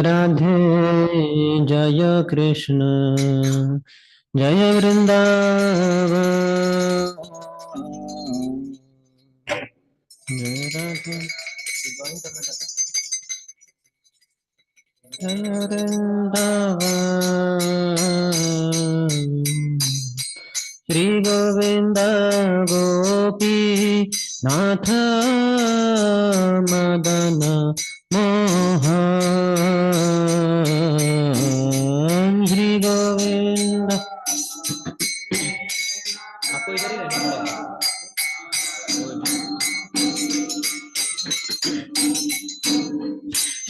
राधे जय कृष्ण जय वृंदावन जय राधे जय वृंदावन श्री गोविंद गोपी नाथ मदन मोहन श्री गोविंद आपको इधर ही रहना पड़ेगा।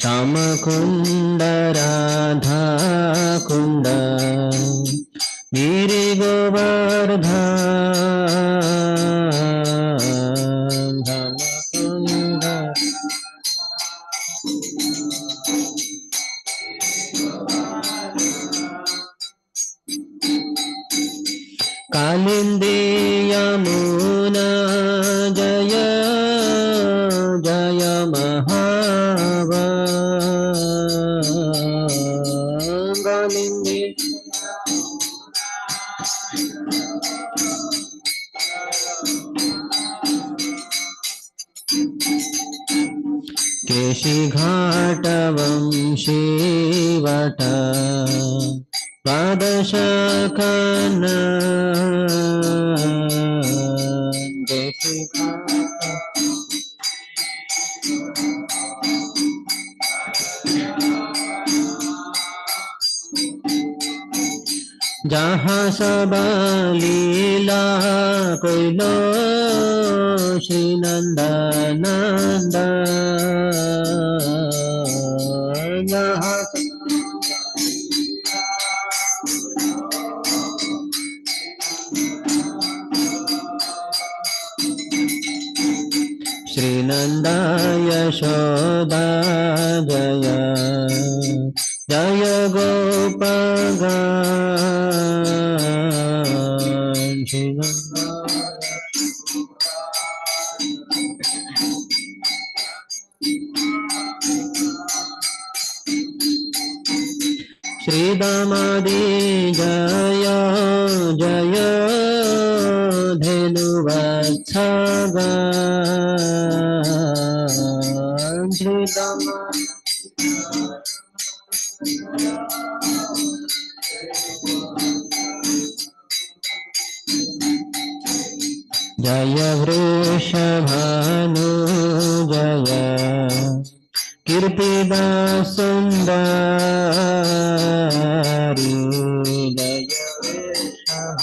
श्याम कुंड राधा कुंड गिरि गोवर्धन श्याम कुंड कालिंदी यमुना जय जय महावन कालिंदी केशी घाट वंशी वट द्वादश कन्न केशी घाट जहाँ सब लीला कोइलो श्री नंदनंद जहाँ श्री नंद यशोदा जय जय गोपगण श्री नंद श्री दामादि जय जय धेनुवत्सगण श्री दामादि जय वृषभानु जय कीर्तिदास सुंदरी जय वृषभ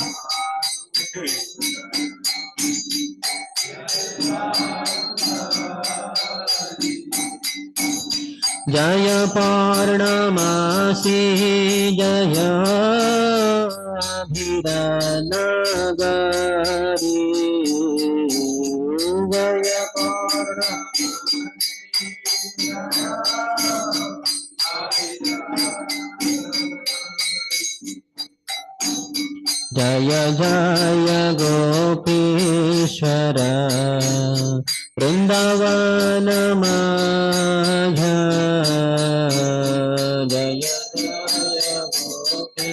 जय पौर्णमासी जय धीरनगरी जय पौर्ण जय जय गोपीश्वर वृंदावन माझ जय जय गोपी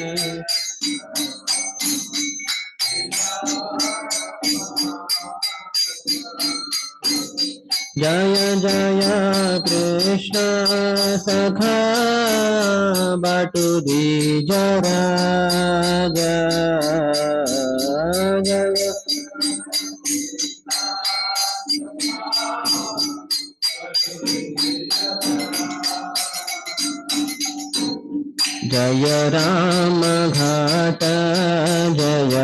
जय जय कृष्ण सखा बटुरी जरा जय जय राम घाट जय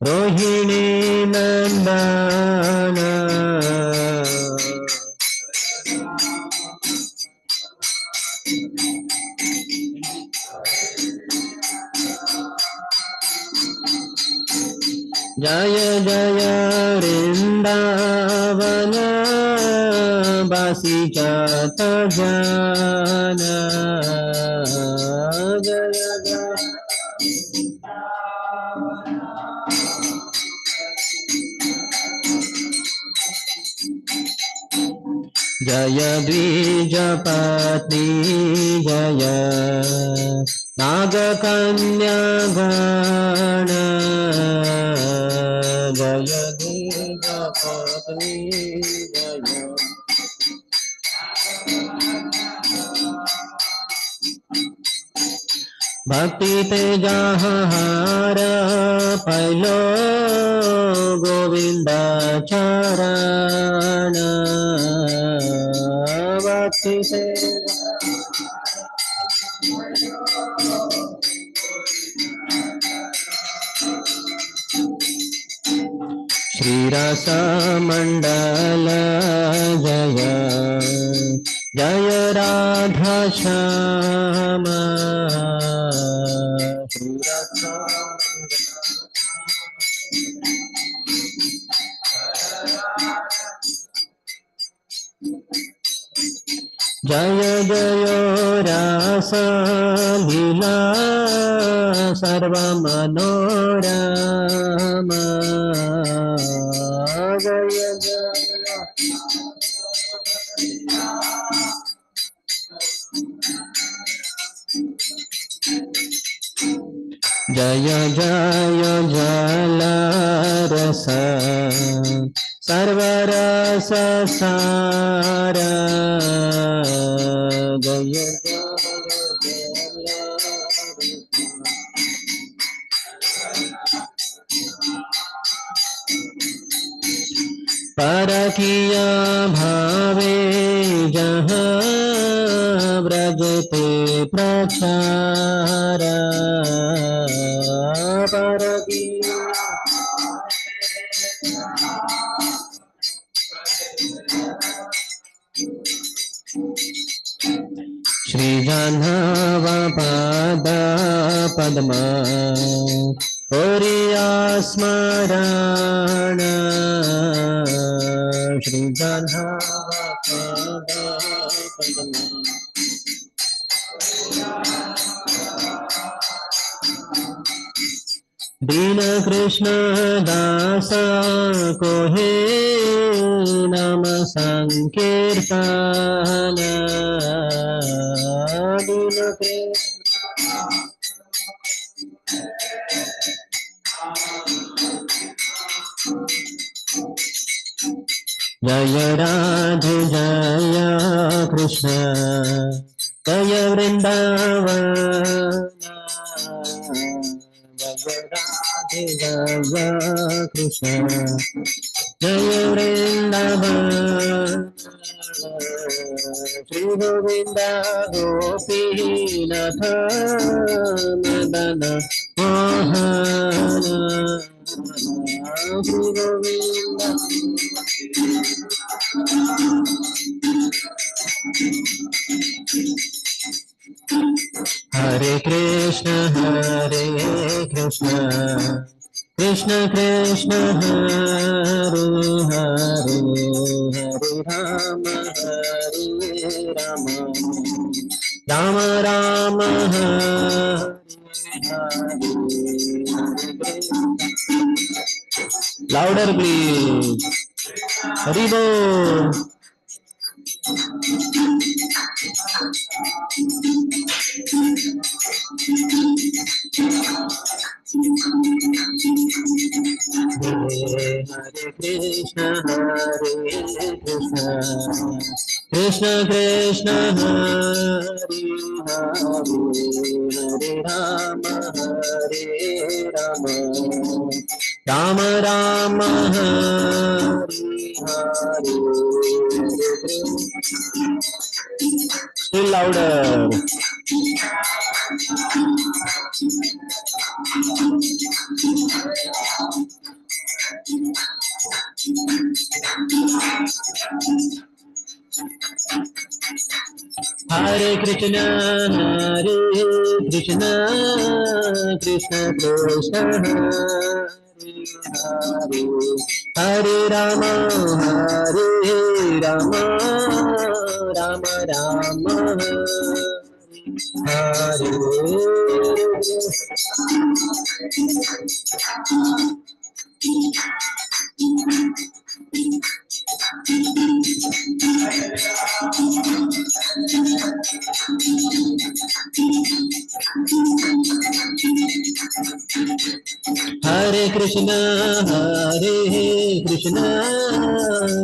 रोहिणी नंदन जय जय वृंदावन बासी जात जान जय जय जय द्विजपत्नी जय नागकन्यागण जय द्विजपत्नी जय भक्ति तेजहार पैलो गोविंद चरण भक्ति श्रीरस मंडल जय जय राधा श्याम श्रीरस जय जय रास लीला सर्व मनोरम जय जय जय जल रस सर्वरस सार जय परकिया भावे जहाँ व्रजते प्रचार परकिया श्री जाह्नव पाद पद्म कोरिया स्मरण श्री जाह्नव पाद पद्म दीन कृष्ण दास को हे नाम संकीर्तन दीन जय राधे जय कृष्ण जय वृंदावन जय राधे जय कृष्ण जय वृंदावन श्री गोविंद गोपीनाथ मदन मोहन श्री गोविंद हरे कृष्ण कृष्ण कृष्ण हरे हरे हरे राम राम राम हरे हरे लाउडर प्लीज हरि बोल हरे Krishna Krishna Krishna Hare Hare Ram Ram Ram Hare Hare still louder Hare Krishna Krishna Krishna Hare Hare Hare Rama Rama Rama Hare Hare Krishna, Hare Krishna,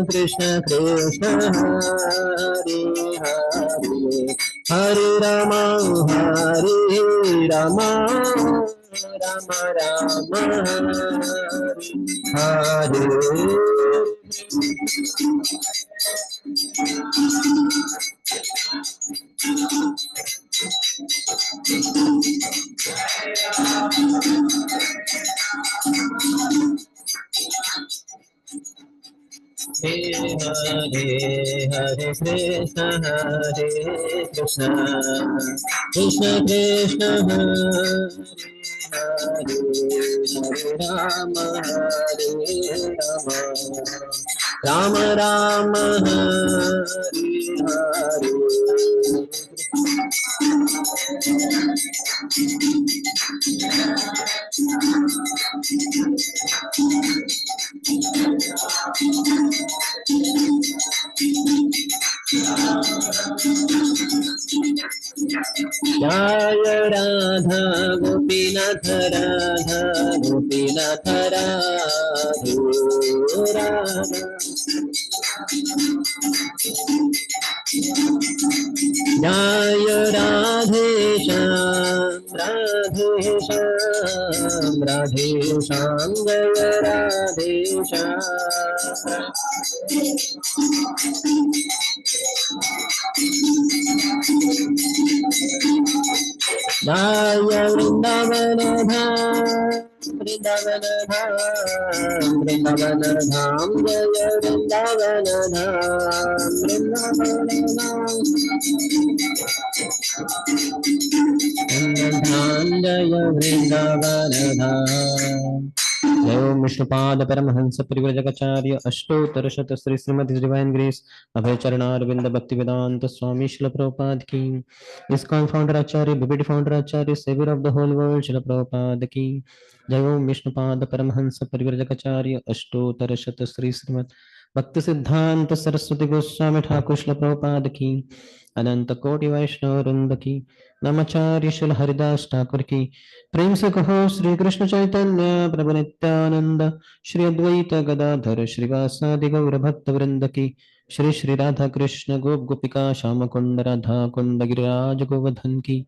Krishna Krishna, Hare Hare, Hare Rama, Hare Rama, Rama Rama, Hare Hare. Hare Hare Krishna, Hare Krishna, Krishna Krishna, Hare Hare, Hare Rama, Hare Rama, Rama Rama, Hare Hare. Jaya Radha Gopinath Radha Gopinath Radha Radha Jaya Radhe Shyam Radhe Shyam Radhe Shyam Jaya Radhe Shyam Jaya Vrindavana Dham Vrindavana Dham Vrindavana Dham Jaya Vrindavana Dham Vrindavana Dham Jaya Vrindavana Dham जय ओम Vishnupad Paramhans Parivrajakacharya Ashtottara Shata Shri Srimad divine grace Abhay Charanaravinda Bhakti Vedanta Swami Srila Prabhupada की ISKCON founder acharya BBD founder acharya saviour of the whole world Srila Prabhupada की जय ओम विष्णुपाद परमहंस परिव्रजकाचार्य अष्टोत्तर शत श्री श्रीमद भक्ति सिद्धांत सरस्वती गोस्वामी ठाकुर शिल प्रभुपाद की अनंत कोटि वैष्णव वृंद की नमाचार्य शिल हरिदास ठाकुर की प्रेम से कहो श्री कृष्ण चैतन्य प्रभु नित्यानंद श्री अद्वैत गदाधर श्रीवासादि गौर भक्त वृंद की श्री श्री राधा कृष्ण गोप गोपिका श्याम कुंड राधा कुंड गिरिराज गोवर्धन की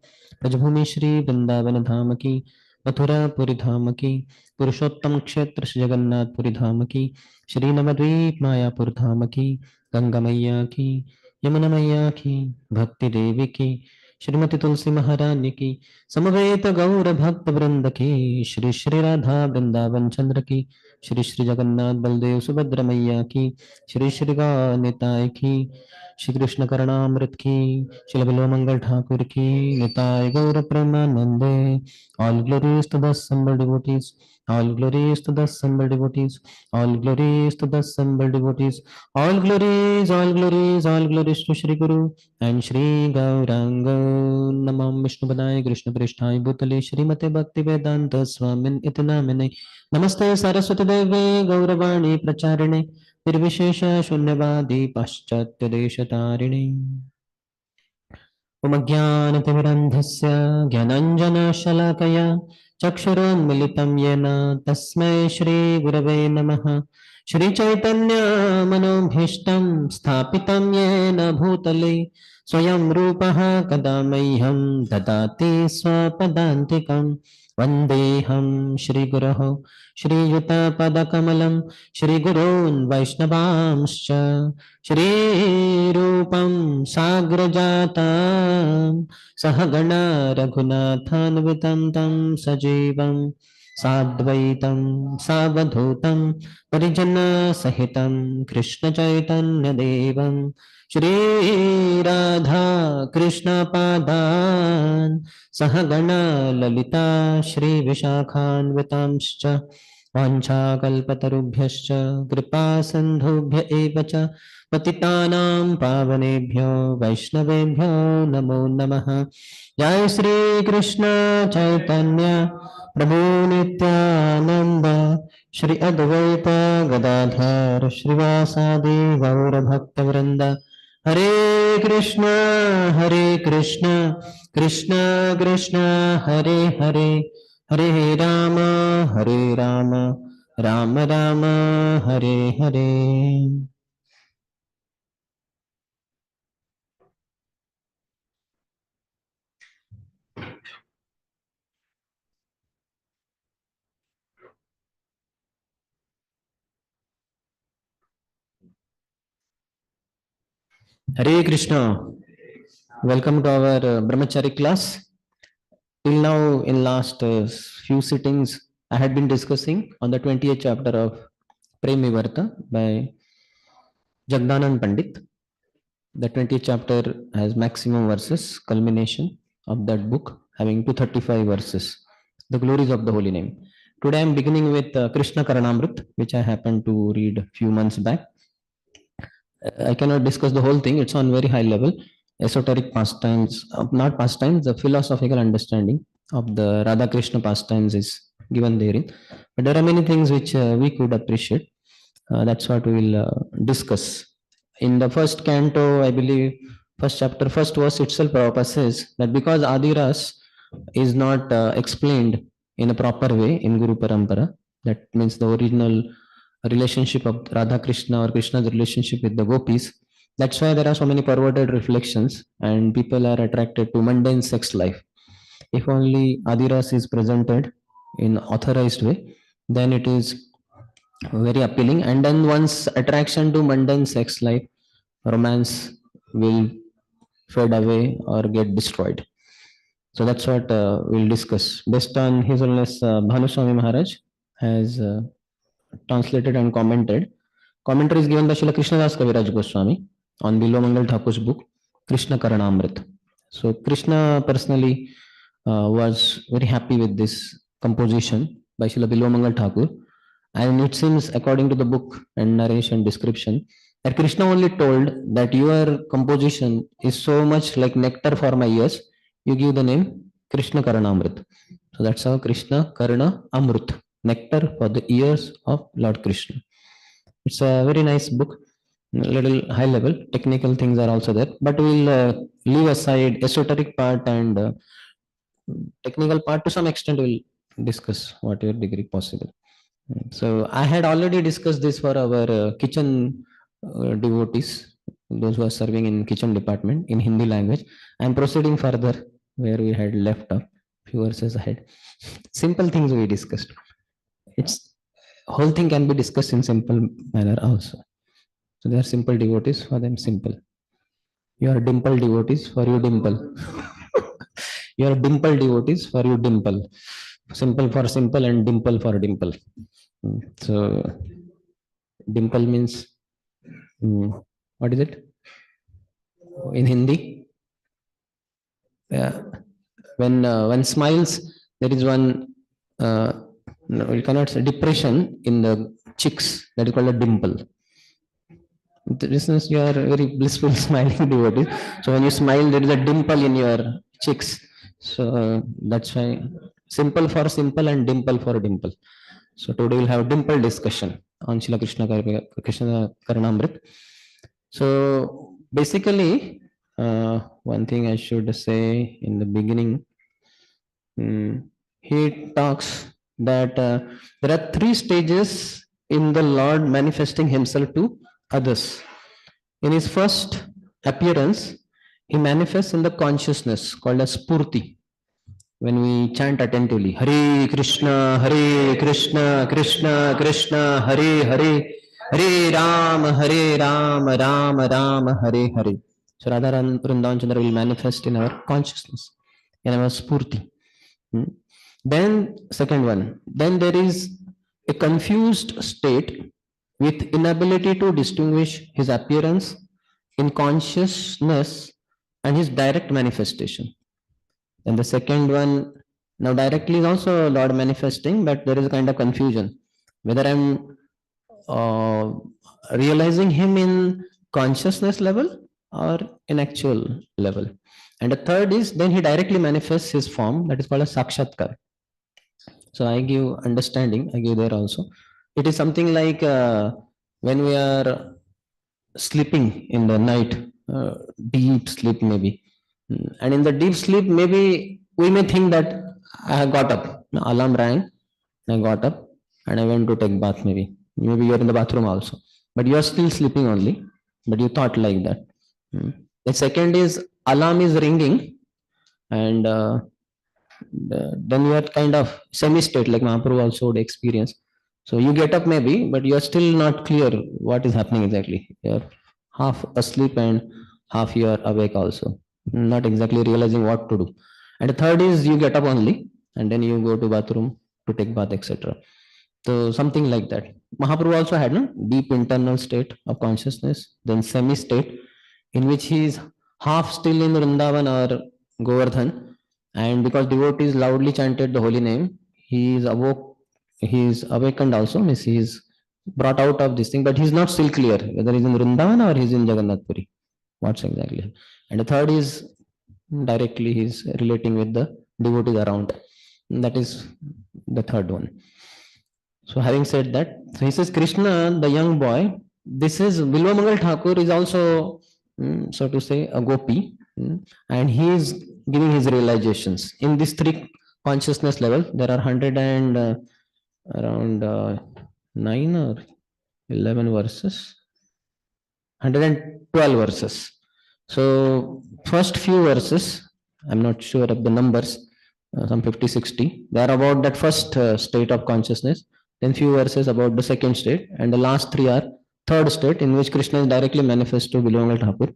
ब्रजभूमि श्री वृंदावन धाम की मथुरा पुरी धाम की पुरुषोत्तम क्षेत्र श्री जगन्नाथपुरी धाम की श्री नवद्वीप मायापुर धाम की गंगा मैया की यमुना मैया की भक्ति देवी की श्रीमती तुलसी महारानी की समवेत गौर भक्त वृंद की श्री श्री राधा वृंदावन चंद्र की श्री श्री जगन्नाथ बलदेव सुभद्र मैया की श्री श्री निताय की श्री कृष्ण करणामृत की श्री बिल्व मंगल ठाकुर की निताय गौर प्रेमानंदे all glories to the assembled devotees all glories to the assembled devotees all glories to the assembled devotees all glories all glories all glories to Shri Guru and Shri Gauranga Namam Vishnu Padaya Krishna Prishthaya Bhutale Shrimate Bhakti Vedanta Swamin iti namine Namaste Saraswati Deve Gauravani Pracharine Nirvishesha Shunyavadi Paschatya Deshatarine उमज्ञानतिमिरन्धस्य ज्ञानाञ्जनशलाकया चक्षुरोन्मिलितं येन तस्मै श्रीगुरवे नमः श्रीचैतन्यमनोभीष्टं स्थापितं येन भूतले स्वयं रूपः कदा मह्यं ददाति स्वपदान्तिकं वन्देऽहं श्रीगुरोः श्रीयुतपदकमलं श्रीगुरून् वैष्णवांश्च श्रीरूपं साग्रजातं सहगणा रघुनाथान्वितं तं सजीवं साद्वैतं सावधूतं परिजनसहितं कृष्णचैतन्यदेवं श्रीराधा कृष्णपादान् सहगणा ललिता श्रीविशाखान्वितांश्च वाञ्छाकल्पतरुभ्यश्च कृपासिन्धुभ्य एव च पतितानां पावनेभ्यो वैष्णवेभ्यो नमो नमः। जय श्री कृष्ण चैतन्य प्रभु नित्यानंद श्री अद्वैत गदाधर श्रीवासादि गौर भक्त वृंद। हरे कृष्ण कृष्ण कृष्ण हरे हरे, हरे Ram Ram Ram Hare Hare. Hare Krishna. Welcome to our Brahmachari class. Till now, in last few sittings, I had been discussing on the 20th chapter of Premivarta by Jagdanand Pandit. The 20th chapter has maximum verses, culmination of that book having 235 verses, the glories of the holy name. Today I am beginning with Krishna Karanamrit, which I happened to read a few months back. I cannot discuss the whole thing. It's on very high level, esoteric pastimes, not pastimes, the philosophical understanding of the Radha Krishna pastimes is given therein. But there are many things which we could appreciate. That's what we will discuss. In the first canto, I believe, first chapter, first verse itself, Prabhupada says that because Adiras is not explained in a proper way in Guru Parampara, that means the original relationship of Radha Krishna or Krishna's relationship with the gopis. That's why there are so many perverted reflections and people are attracted to mundane sex life. If only Adiras is presented in authorized way, then it is very appealing. And then once attraction to mundane sex life, romance will fade away or get destroyed. So that's what we'll discuss. Based on His Holiness Bhanuswami Maharaj has translated and commented. Commentary is given by Srila Krishnadas Kaviraj Goswami on Bilomangal Thakur's book, Krishna Karanamrit. So Krishna personally was very happy with this composition by Srila Bilomangal Thakur. And it seems, according to the book and narration description, that Krishna only told that your composition is so much like nectar for my ears, you give the name Krishna Karanamrit. So that's how Krishna Karana Amrit, nectar for the ears of Lord Krishna. It's a very nice book, a little high level. Technical things are also there, but we'll leave aside esoteric part and technical part to some extent. We'll discuss whatever degree possible. So I had already discussed this for our kitchen devotees, those who are serving in kitchen department in Hindi language. I am proceeding further where we had left off few verses ahead. Simple things we discussed. It's whole thing can be discussed in simple manner also. So they are simple devotees, for them simple. You are dimple devotees, for you dimple. You are dimple devotees, for you dimple. Simple for simple and dimple for dimple. So dimple means what is it in Hindi? When smiles, there is one no, you cannot say depression in the cheeks. That is called a dimple. This is you are very blissful smiling devotee. So when you smile, there is a dimple in your cheeks. So that's why simple for simple and dimple for dimple. So today we'll have dimple discussion on Srila Krishna Karanamrit. So basically, one thing I should say in the beginning, he talks that there are three stages in the Lord manifesting himself to others. In his first appearance, he manifests in the consciousness called as Spurti. When we chant attentively, Hare Krishna, Krishna Krishna, Hare Hare, Hare Ram, Ram Ram, Hare Hare. So Radha Vrindavan Chandra will manifest in our consciousness, in our Spurti. Then, second one, then there is a confused state with inability to distinguish his appearance in consciousness and his direct manifestation. And the second one, now directly is also Lord manifesting, but there is a kind of confusion whether I'm realizing him in consciousness level or in actual level. And the third is then he directly manifests his form, that is called a sakshatkar. So I give understanding, I give there also. It is something like when we are sleeping in the night, deep sleep maybe. And in the deep sleep, maybe we may think that I have got up, the alarm rang, I got up and I went to take bath maybe. Maybe you're in the bathroom also, but you're still sleeping only, but you thought like that. The second is alarm is ringing and then you are kind of semi-state like Mahaprabhu also would experience. So you get up maybe, but you are still not clear what is happening exactly. You're half asleep and half you are awake also, not exactly realizing what to do. And the third is you get up only and then you go to bathroom to take bath, etc. So something like that. Mahaprabhu also had no deep internal state of consciousness, then semi-state in which he is half still in Vrindavan or Govardhan, and because devotees loudly chanted the holy name, he is awoke, he is awakened also, means he is brought out of this thing, but he is not still clear whether he is in Vrindavan or he is in Jagannath Puri. What's exactly? And the third is directly he is relating with the devotees around. That is the third one. So having said that, so he says Krishna, the young boy, this is Bilvamangal Thakur is also, so to say, a gopi, and he is giving his realizations. In these three consciousness level, there are 100 and around 9 or 11 verses, 112 verses. So first few verses, I'm not sure of the numbers, some 50, 60, they are about that first state of consciousness. Then few verses about the second state, and the last three are third state in which Krishna is directly manifest to Bilavangal Thakur.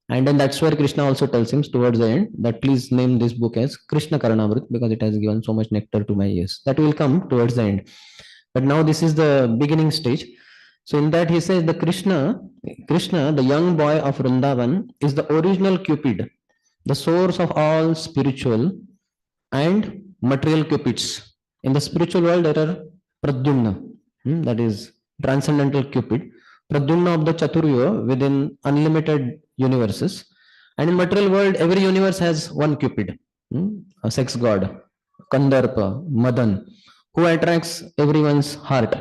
And then that's where Krishna also tells him towards the end that please name this book as Krishna Karanamrit because it has given so much nectar to my ears. That will come towards the end. But now this is the beginning stage. So in that he says the Krishna, the young boy of Vrindavan, is the original Cupid, the source of all spiritual and material cupids. In the spiritual world, there are Pradyumna, that is transcendental Cupid, Pradyumna of the Chaturya within unlimited universes. And in material world, every universe has one Cupid, a sex god, Kandarpa, Madan, who attracts everyone's heart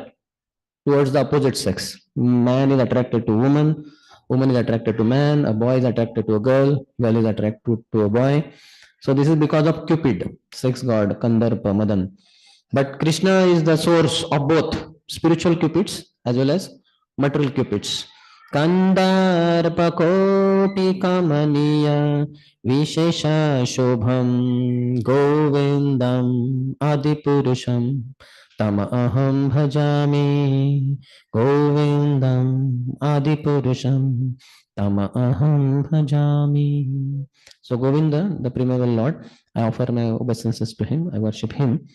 towards the opposite sex. Man is attracted to woman, woman is attracted to man, a boy is attracted to a girl is attracted to a boy. So this is because of Cupid, sex god, Kandarpa, Madan. But Krishna is the source of both spiritual cupids as well as material cupids. Kandarpa koti kamaniya vishesha shobham govindam adipurusham tam aham bhajami govindam adipurusham tam aham bhajami. So Govinda, the primeval Lord, I offer my obeisances to him, I worship him.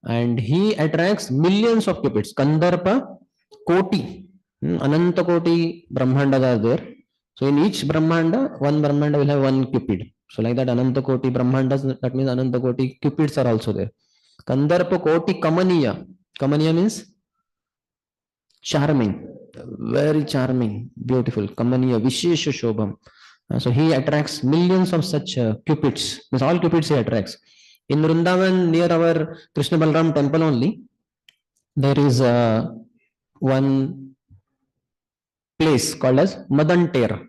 And he attracts millions of cupids. Kandarpa, Koti, Ananta Koti Brahmandas are there. So in each Brahmanda, one Brahmanda will have one cupid. So like that, Ananta Koti Brahmandas, that means Ananta Koti cupids are also there. Kandarpa Koti Kamaniya. Kamaniya means charming, very charming, beautiful. Kamaniya, Vishesha Shobham. So he attracts millions of such cupids. Means all cupids he attracts. In Vrindavan, near our Krishna Balram temple only, there is one place called as Madan Ter.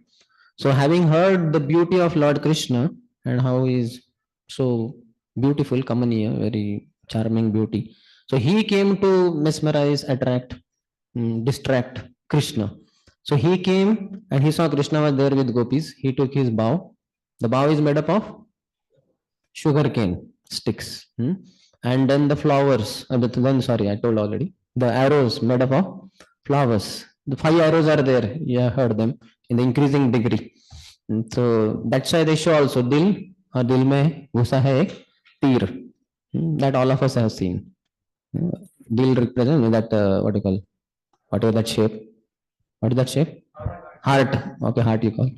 So having heard the beauty of Lord Krishna and how he is so beautiful, Kamaniya, very charming beauty. So he came to mesmerize, attract, distract Krishna. So he came and he saw Krishna was there with gopis. He took his bow. The bow is made up of sugarcane sticks. And then the flowers, then sorry, I told already. The arrows made up of flowers. The 5 arrows are there. You have heard them in the increasing degree. So that's why they show also dil or dil mein ghusa hai ek teer. That all of us have seen. Dil represents that what you call, whatever that shape. What is that shape? Heart. Okay, heart you call.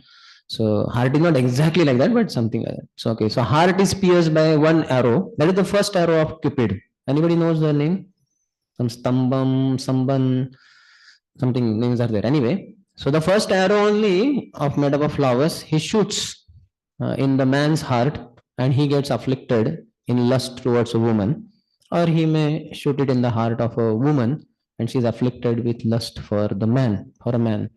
So heart is not exactly like that, but something like that. So okay, so heart is pierced by one arrow. That is the first arrow of Cupid. Anybody knows the name? Some Stambam, Samban, something names are there. Anyway, So the first arrow only of made up of flowers, he shoots in the man's heart, and he gets afflicted in lust towards a woman, or he may shoot it in the heart of a woman, and she's afflicted with lust for the man, for a man.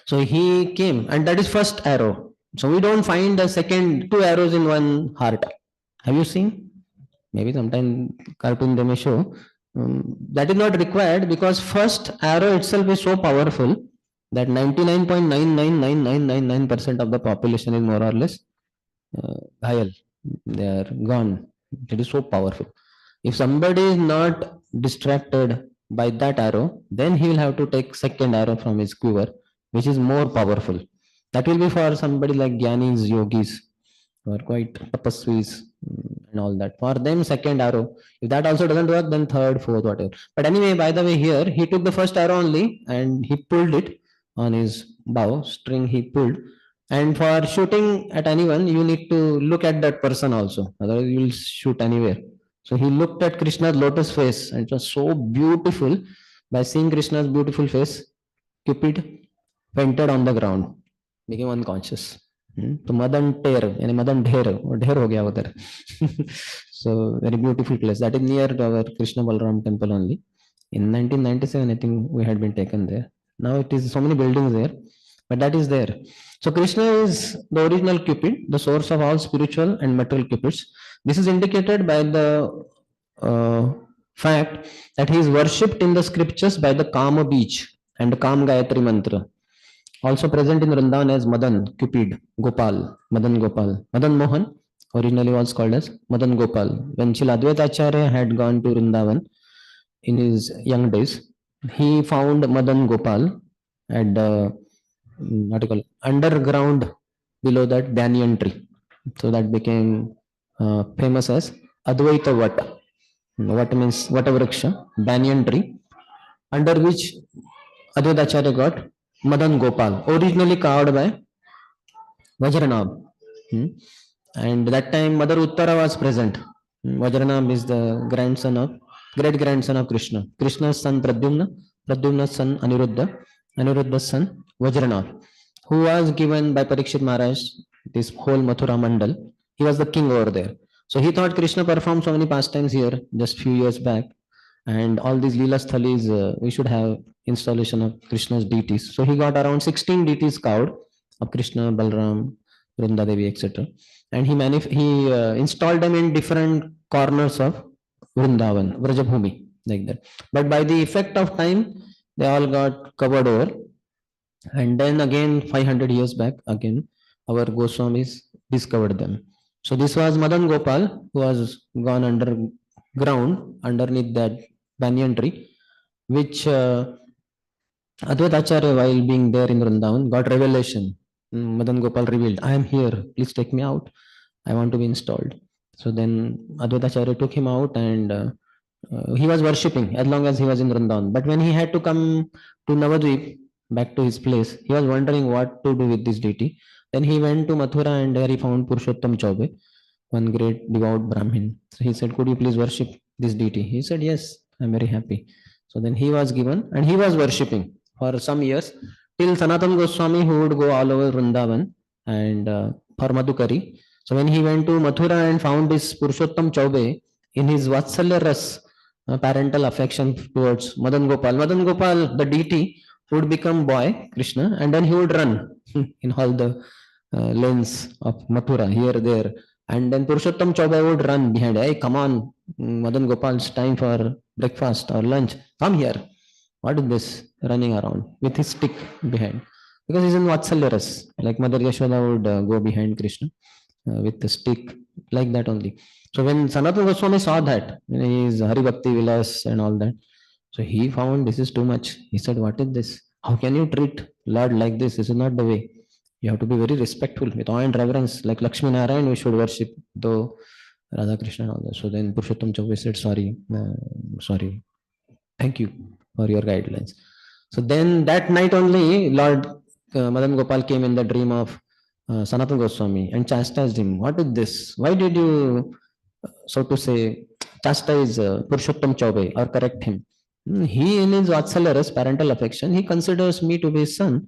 So he came, and that is first arrow. So we don't find the second two arrows in one heart. Have you seen? Maybe sometime cartoon they may show. That is not required, because first arrow itself is so powerful that 99.99999% of the population is more or less ghayal. They are gone. It is so powerful. If somebody is not distracted by that arrow, then he will have to take second arrow from his quiver, which is more powerful. That will be for somebody like Gyanis, yogis, who are quite tapasvis, and all that. For them, second arrow. If that also doesn't work, then third, fourth, whatever. But anyway, by the way, here he took the first arrow only and he pulled it on his bow string. He pulled, and for shooting at anyone, you need to look at that person also. Otherwise, you will shoot anywhere. So he looked at Krishna's lotus face, and it was so beautiful. By seeing Krishna's beautiful face, Cupid fainted on the ground, became unconscious. तो मदन टेर यानी मदन ढेर ढेर हो गया उधर. So very beautiful place that is near our Krishna Balram temple only. In 1997 I think we had been taken there. Now it is so many buildings there, but that is there. So Krishna is the original Cupid, the source of all spiritual and material Cupids. This is indicated by the fact that he is worshipped in the scriptures by the Kama Beach and Kam Gayatri mantra. Also present in Vrindavan as Madan, Cupid, Gopal, Madan Gopal. Madan Mohan originally was called as Madan Gopal. When Srila Advaita Acharya had gone to Vrindavan in his young days, he found Madan Gopal at the underground below that banyan tree. So that became famous as Advaita Vat. What means Vatavriksha, banyan tree, under which Advaita Acharya got Madan Gopal, originally carved by Vajranab. And that time Mother Uttara was present. Vajranab is the great grandson of Krishna. Krishna's son Pradyumna, Pradyumna's son Aniruddha, Aniruddha's son Vajranab, who was given by Parikshit Maharaj this whole Mathura Mandal. He was the king over there. So he thought Krishna performed so many pastimes here just few years back, and all these Leela Sthalis, we should have installation of Krishna's deities. So he got around 16 deities carved of Krishna, Balram, Vrinda Devi, etc. And he installed them in different corners of Vrindavan, Vrajabhumi, like that. But by the effect of time, they all got covered over. And then again, 500 years back, again, our Goswamis discovered them. So this was Madan Gopal, who was gone underground underneath that banyan tree, which Advaita Acharya, while being there in Vrindavan, got revelation. Madan Gopal revealed, I am here, please take me out. I want to be installed. So then Advaita Acharya took him out, and he was worshipping as long as he was in Vrindavan. But when he had to come to Navadvip, back to his place, he was wondering what to do with this deity. Then he went to Mathura, and there he found Purushottam Chaube, one great devout Brahmin. So he said, could you please worship this deity? He said, yes, I'm very happy. So then he was given, and he was worshipping for some years till Sanatana Goswami, who would go all over Vrindavan and for Madhukari. So when he went to Mathura and found this Purushottam Chaube, in his Vatsalya Ras, parental affection towards Madan Gopal, the deity, would become boy, Krishna, and then he would run in all the lanes of Mathura, here, there. And then Purushottam Chaube would run behind, hey, come on, Madan Gopal, it's time for breakfast or lunch. Come here. What is this? Running around with his stick behind. Because he's in Vatsalya Ras. Like Mother Yashoda would go behind Krishna with the stick, like that only. So when Sanatana Goswami saw that, he is Hari Bhakti Vilas and all that, so he found this is too much. He said, what is this? How can you treat Lord like this? This is not the way. You have to be very respectful with awe and reverence. Like Lakshmi Narayan, we should worship, though Radha Krishna and all that. So then Purushottam Chaubey said, sorry, thank you for your guidelines. So then that night only, Lord Madan Gopal came in the dream of Sanatana Goswami and chastised him. What is this? Why did you, so to say, chastise Purushottam Chaubey or correct him? He, in his Vatsalya, parental affection, he considers me to be his son,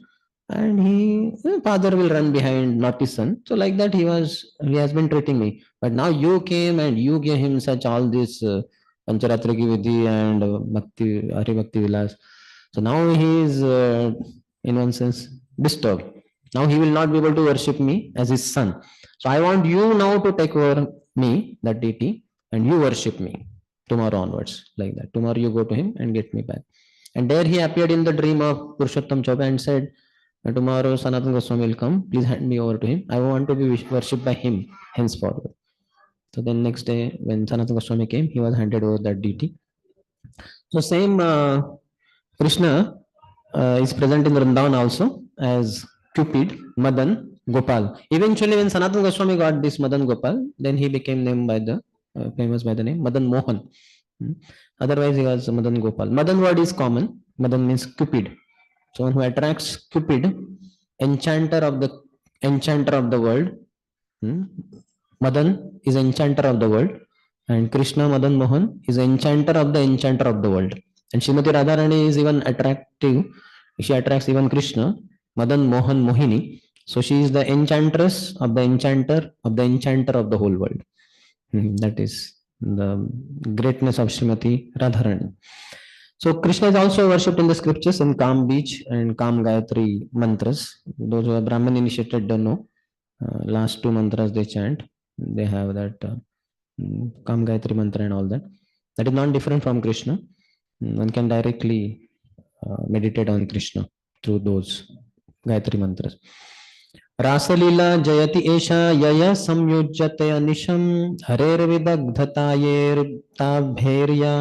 and father will run behind, not his son. So like that, he has been treating me. But now you came and you gave him such all this Pancharatriki Vidhi and Bhakti, Hari Bhakti Vilas. So now he is, in one sense, disturbed. Now he will not be able to worship me as his son. So I want you now to take over me, that deity, and you worship me tomorrow onwards, like that. Tomorrow you go to him and get me back. And there he appeared in the dream of Purushottam Chopa and said, tomorrow Sanatana Goswami will come. Please hand me over to him. I want to be worshipped by him henceforward. So then next day, when Sanatana Goswami came, he was handed over that deity. So same Krishna is present in Vrindavan also as Cupid, Madan, Gopal. Eventually, when Sanatana Goswami got this Madan Gopal, then he became named by the famous by the name Madan Mohan. Otherwise, he was Madan Gopal. Madan word is common. Madan means Cupid. So one who attracts Cupid, enchanter of the world. Madan is enchanter of the world, and Krishna Madan Mohan is enchanter of the world. And Srimati Radharani is even attractive. She attracts even Krishna, Madan Mohan Mohini. So she is the enchantress of the enchanter of the whole world. That is the greatness of Srimati Radharani. So Krishna is also worshipped in the scriptures in Kam Beach and Kam Gayatri mantras. Those who are Brahman initiated don't know. Last two mantras they chant. They have that Kam Gayatri mantra and all that. That is not different from Krishna. One can directly meditate on Krishna through those Gayatri mantras. रासलीला जयति एषा यया संयुज्यते अनिशं हरेर्विदग्धतायेर्ताभैर्या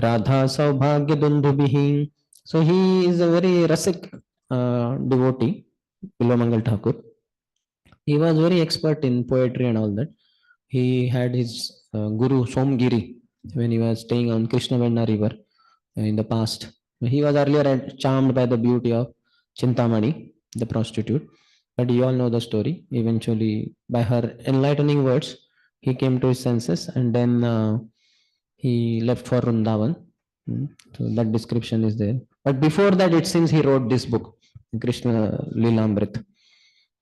राधा सौभाग्य दुंदुभिः. So he is a very rasic devotee, Bilomangal Thakur. He was very expert in poetry and all that. He had his guru Somgiri when he was staying on Krishnavarna river in the past. He was earlier charmed by the beauty of Chintamani, the prostitute. But you all know the story. Eventually, by her enlightening words, he came to his senses, and then he left for Vrindavan. So that description is there. But before that, it seems he wrote this book, Krishna Lilamrit.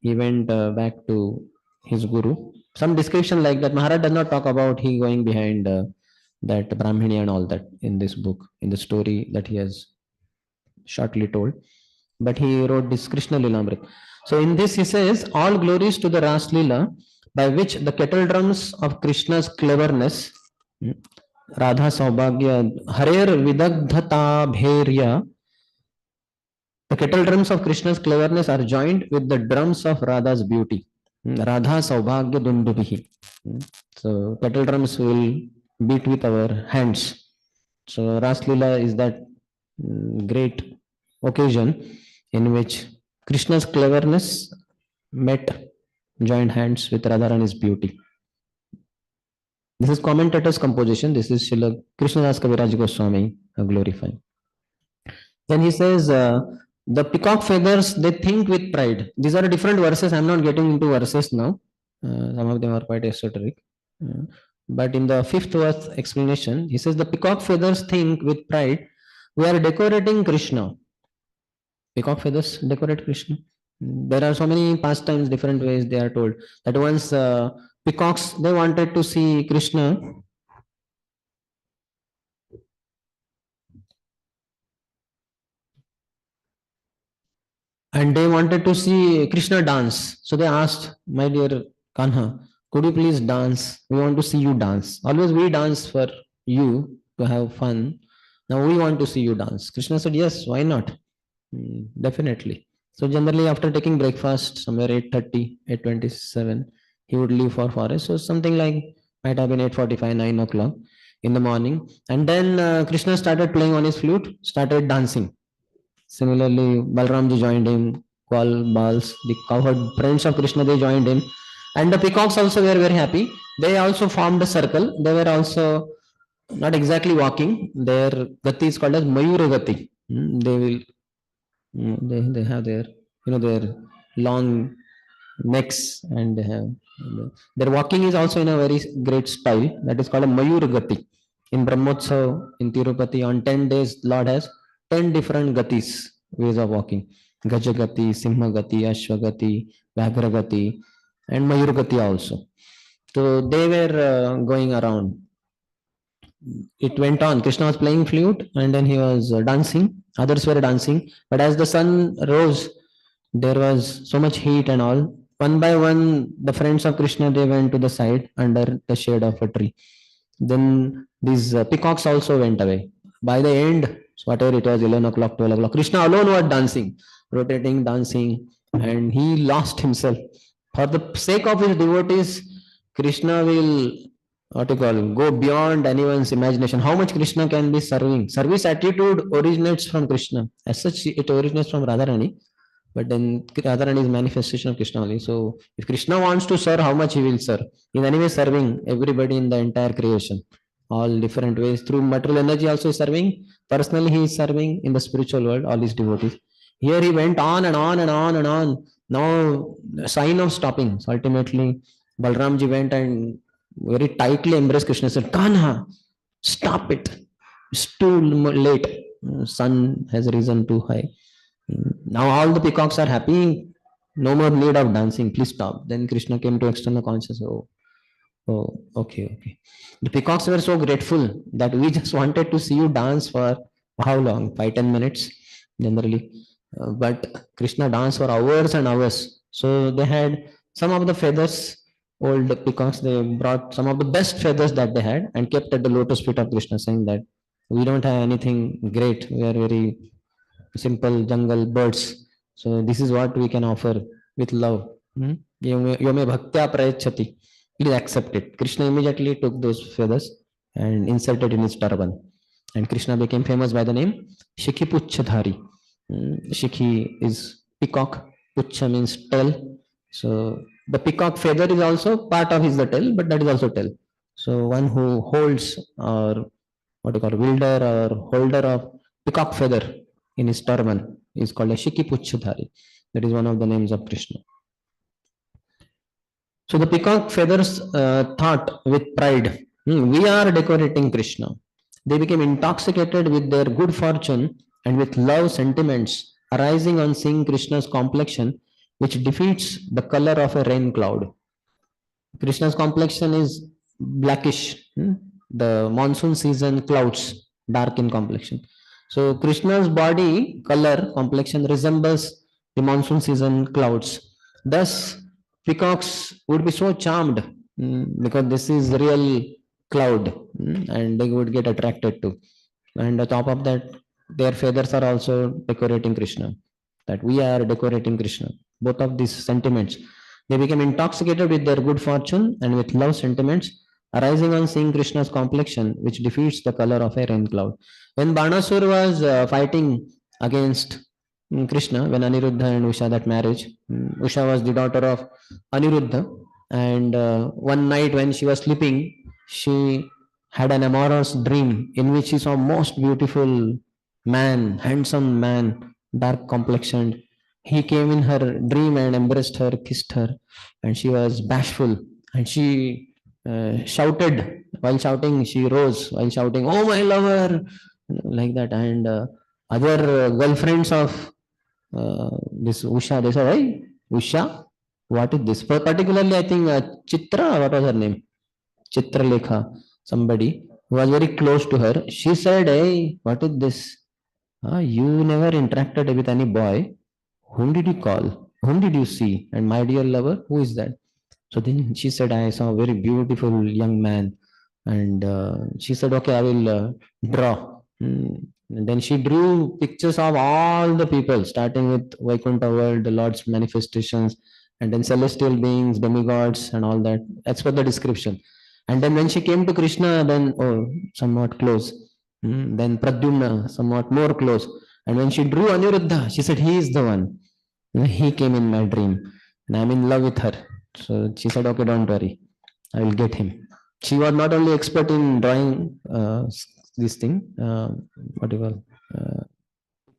He went back to his guru. Some description like that. Maharaj does not talk about he going behind that Brahmini and all that in this book, in the story that he has shortly told. But he wrote this Krishna Lilamrit. So in this he says, all glories to the Ras Lila, by which the kettle drums of Krishna's cleverness, Radha Saubhagya, Harer Vidagdhata Bhairya, the kettle drums of Krishna's cleverness are joined with the drums of Radha's beauty. Radha Saubhagya Dundubihi. So kettle drums will beat with our hands. So Ras Lila is that great occasion in which Krishna's cleverness joined hands with Radharani's beauty. This is commentator's composition. This is Srila Krishnadas Kaviraj Goswami glorifying. Then he says, the peacock feathers, they think with pride. These are different verses. I'm not getting into verses now. Some of them are quite esoteric. But in the fifth verse explanation, he says, the peacock feathers think with pride. We are decorating Krishna. Peacock feathers decorate Krishna. There are so many pastimes, different ways they are told. That once peacocks, they wanted to see Krishna. And they wanted to see Krishna dance. So they asked, my dear Kanha, could you please dance? We want to see you dance. Always we dance for you to have fun. Now we want to see you dance. Krishna said, yes, why not? Definitely. So generally after taking breakfast, somewhere 8:30, 8:27, he would leave for forest. So something like might have been 8:45, 9 o'clock in the morning. And then Krishna started playing on his flute, started dancing. Similarly, Balramji joined him, Kwal, Bals, the cowherd friends of Krishna, they joined him. And the peacocks also were very happy. They also formed a circle. They were also not exactly walking. Their gati is called as Mayura gati. They will they have their their long necks, and they have their walking is also in a very great style, that is called a Mayur gati. In Brahmotsav in Tirupati, on 10 days, Lord has 10 different gatis, ways of walking. Gajagati, Simhagati, Ashwagati, Vyagragati, and Mayurgati also. So they were going around. It went on. Krishna was playing flute and then he was dancing. Others were dancing. But as the sun rose, there was so much heat and all. One by one, the friends of Krishna, they went to the side under the shade of a tree. Then these peacocks also went away. By the end, whatever it was, 11 o'clock, 12 o'clock, Krishna alone was dancing, rotating, dancing, and he lost himself. For the sake of his devotees, Krishna will, what you call, go beyond anyone's imagination. How much Krishna can be serving? Service attitude originates from Krishna. As such, it originates from Radharani. But then Radharani is manifestation of Krishna only. So if Krishna wants to serve, how much he will serve? He's anyway serving everybody in the entire creation, all different ways. Through material energy also is serving. Personally, he is serving in the spiritual world, all his devotees. Here he went on and on and on and on. No sign of stopping. So ultimately, Balramji went and very tightly embraced Krishna. Said, Kanha, stop it. It's too late. Sun has risen too high. Now all the peacocks are happy. No more need of dancing. Please stop. Then Krishna came to external consciousness. Oh, okay. The peacocks were so grateful that we just wanted to see you dance for how long? 5-10 minutes generally. But Krishna danced for hours and hours. So they had some of the feathers, old peacocks, they brought some of the best feathers that they had and kept at the lotus feet of Krishna, saying that we don't have anything great. We are very simple jungle birds. So this is what we can offer with love. Yome bhaktya prayachati. Please accept it. Krishna immediately took those feathers and inserted in his turban. And Krishna became famous by the name Shikhi Puchchadhari. Shikhi is peacock. Puchcha means tail. So the peacock feather is also part of his the tail, but that is also tail. So one who holds or what you call wielder or holder of peacock feather in his turban is called a Shikhi Puchchadhari. That is one of the names of Krishna. So the peacock feathers thought with pride, we are decorating Krishna. They became intoxicated with their good fortune and with love sentiments arising on seeing Krishna's complexion, which defeats the color of a rain cloud. Krishna's complexion is blackish. The monsoon season clouds, dark in complexion. So Krishna's body color complexion resembles the monsoon season clouds. Thus, peacocks would be so charmed because this is real cloud and they would get attracted to. And on top of that, their feathers are also decorating Krishna. That we are decorating Krishna. Both of these sentiments. They became intoxicated with their good fortune and with love sentiments arising on seeing Krishna's complexion, which defeats the color of a rain cloud. When Banasur was fighting against Krishna, when Aniruddha and Usha, that marriage, Usha was the daughter of Aniruddha, and one night when she was sleeping, she had an amorous dream in which she saw most beautiful man, handsome man, dark complexioned. He came in her dream and embraced her, kissed her, and she was bashful, and she shouted. While shouting, she rose while shouting, "Oh, my lover!" like that. And other girlfriends of this Usha, they said, "Hey, Usha, what is this?" Particularly, I think Chitra, what was her name? Chitralekha, somebody who was very close to her. She said, "Hey, what is this? You never interacted with any boy. Whom did you call? Whom did you see? And my dear lover, who is that?" So then she said, I saw a very beautiful young man. And she said, okay, I will draw. And then she drew pictures of all the people, starting with Vaikuntha world, the Lord's manifestations, and then celestial beings, demigods, and all that. That's what the description. And then when she came to Krishna, then, oh, somewhat close. Then Pradyumna, somewhat more close. And when she drew Aniruddha, she said, he is the one. He came in my dream. And I'm in love with her. So she said, okay, don't worry. I will get him. She was not only expert in drawing this thing, what do you call,